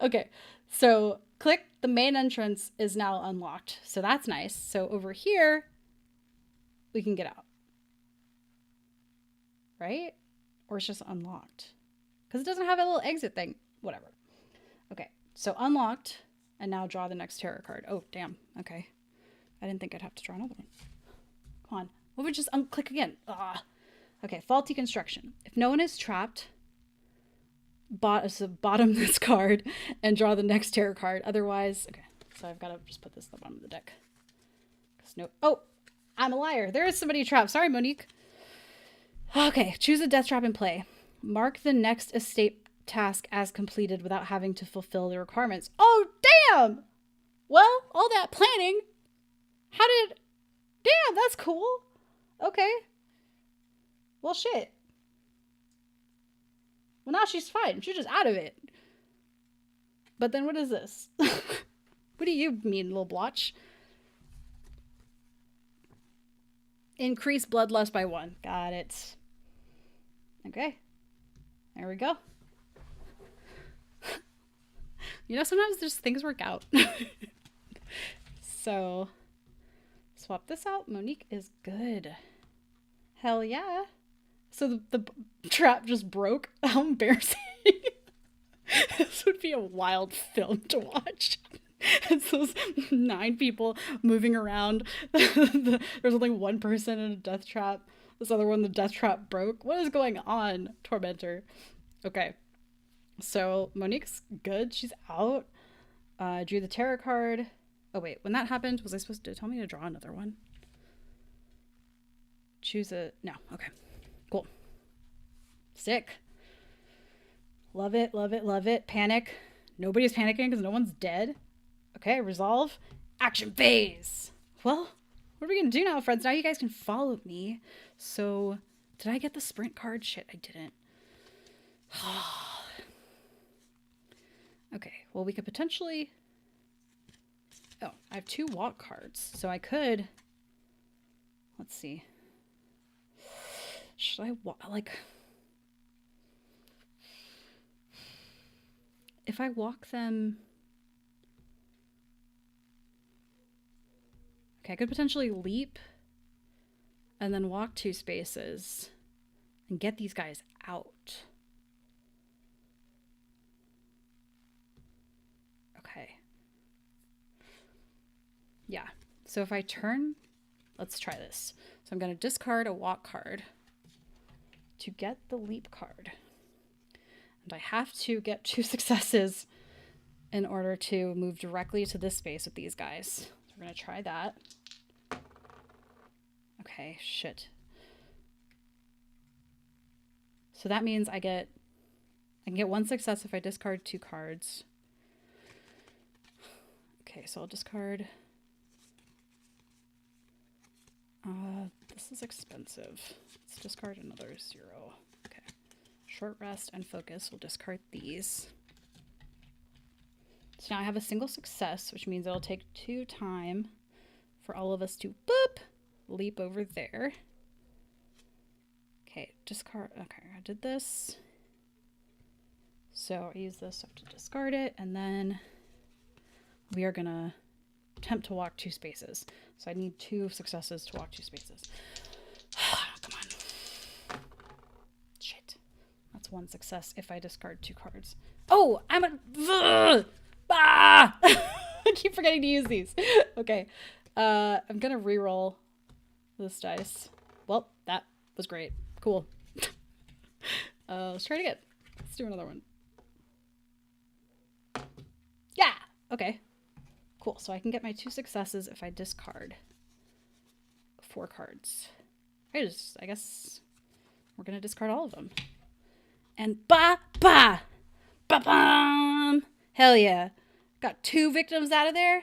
Okay, so click the main entrance is now unlocked. So that's nice. So over here, we can get out. Right? Or it's just unlocked. Because it doesn't have a little exit thing. Whatever. Okay, so unlocked. And now draw the next terror card. Oh, damn. Okay. I didn't think I'd have to draw another one. Come on. What would just unclick again? Ah. Okay, faulty construction. If no one is trapped, bottom this card and draw the next terror card. Otherwise, okay. So I've got to just put this at the bottom of the deck. No. Oh, I'm a liar. There is somebody trapped. Sorry, Monique. Okay, choose a death trap and play. Mark the next escape task as completed without having to fulfill the requirements. Oh, damn! Well, all that planning. Damn, that's cool. Okay. Well, shit. Well, now she's fine. She's just out of it. But then what is this? What do you mean, little blotch? Increase bloodlust by 1. Got it. Okay. There we go. You know, sometimes just things work out. So, swap this out. Monique is good. Hell yeah. So the trap just broke. How embarrassing. This would be a wild film to watch. It's those 9 people moving around. There's only one person in a death trap. This other one, the death trap broke. What is going on, Tormentor? Okay. So Monique's good. She's out. Drew the tarot card. Oh, wait. When that happened, was I supposed to tell me to draw another one? Choose a... No. Okay. Cool. Sick. Love it, love it, love it. Panic. Nobody's panicking because no one's dead. Okay, resolve. Action phase. Well, what are we going to do now, friends? Now you guys can follow me. So, did I get the sprint card? Shit, I didn't. Okay, well, we could potentially... Oh, I have 2 walk cards. So I could... Let's see. Should I walk... Like... If I walk them... Okay, I could potentially leap and then walk 2 spaces and get these guys out. Okay. Yeah. So if I turn, let's try this. So I'm going to discard a walk card to get the leap card. And I have to get 2 successes in order to move directly to this space with these guys. So we're going to try that. Okay, shit. So that means I can get 1 success if I discard 2 cards. Okay, so I'll discard. This is expensive. Let's discard another 0. Okay. Short rest and focus. We'll discard these. So now I have a single success, which means it'll take 2 time for all of us to boop, leap over there. Okay, discard. Okay, I did this. So I use this, so I have to discard it, and then we are gonna attempt to walk 2 spaces. So I need 2 successes to walk 2 spaces. Come on. Shit. That's 1 success if I discard 2 cards. Oh, I'm a... Ah! I keep forgetting to use these. Okay. I'm gonna re-roll this dice. Well, that was great. Cool. Let's try it again. Let's do another one. Yeah! Okay. Cool. So I can get my 2 successes if I discard 4 cards. I guess we're gonna discard all of them. And ba-bam! Hell yeah. Got 2 victims out of there.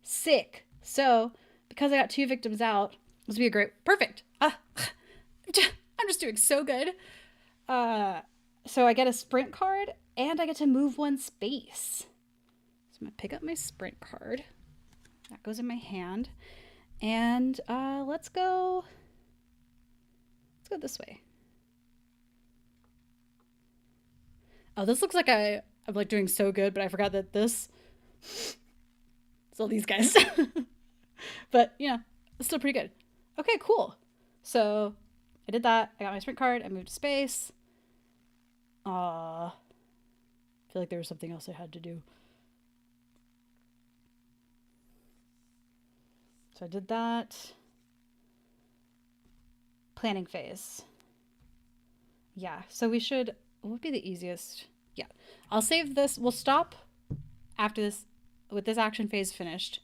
Sick. So, because I got 2 victims out, this would be a great... Perfect. I'm just doing so good. So I get a sprint card, and I get to move 1 space. So I'm going to pick up my sprint card. That goes in my hand. And let's go this way. Oh, this looks like I'm like doing so good, but I forgot that this... It's all these guys. But, you know, it's still pretty good. Okay, cool. So I did that. I got my sprint card. I moved to space. I feel like there was something else I had to do. So I did that. Planning phase. Yeah, so we should... What would be the easiest? Yeah, I'll save this. We'll stop after this, with this action phase finished,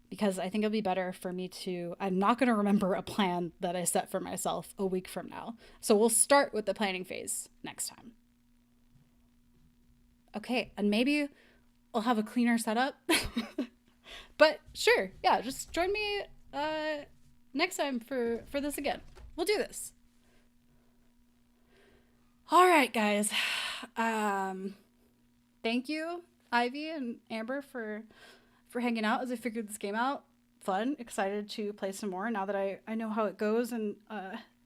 because I think it'll be better for me to... I'm not going to remember a plan that I set for myself a week from now. So we'll start with the planning phase next time. Okay, and maybe I'll have a cleaner setup. But sure, yeah, just join me next time for this again. We'll do this. All right, guys. Thank you, Ivy and Amber, for hanging out as I figured this game out. Fun, excited to play some more now that I know how it goes and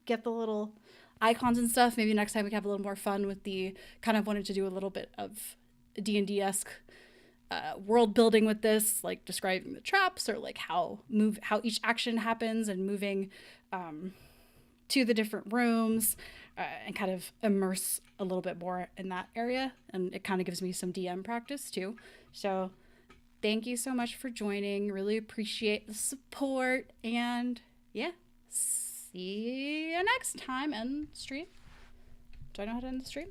get the little icons and stuff. Maybe next time we can have a little more fun with the... Kind of wanted to do a little bit of D&D-esque world building with this, like describing the traps or like how each action happens and moving to the different rooms and kind of immerse a little bit more in that area. And it kind of gives me some DM practice too. So thank you so much for joining. Really appreciate the support. And yeah, see you next time in stream. Do I know how to end the stream?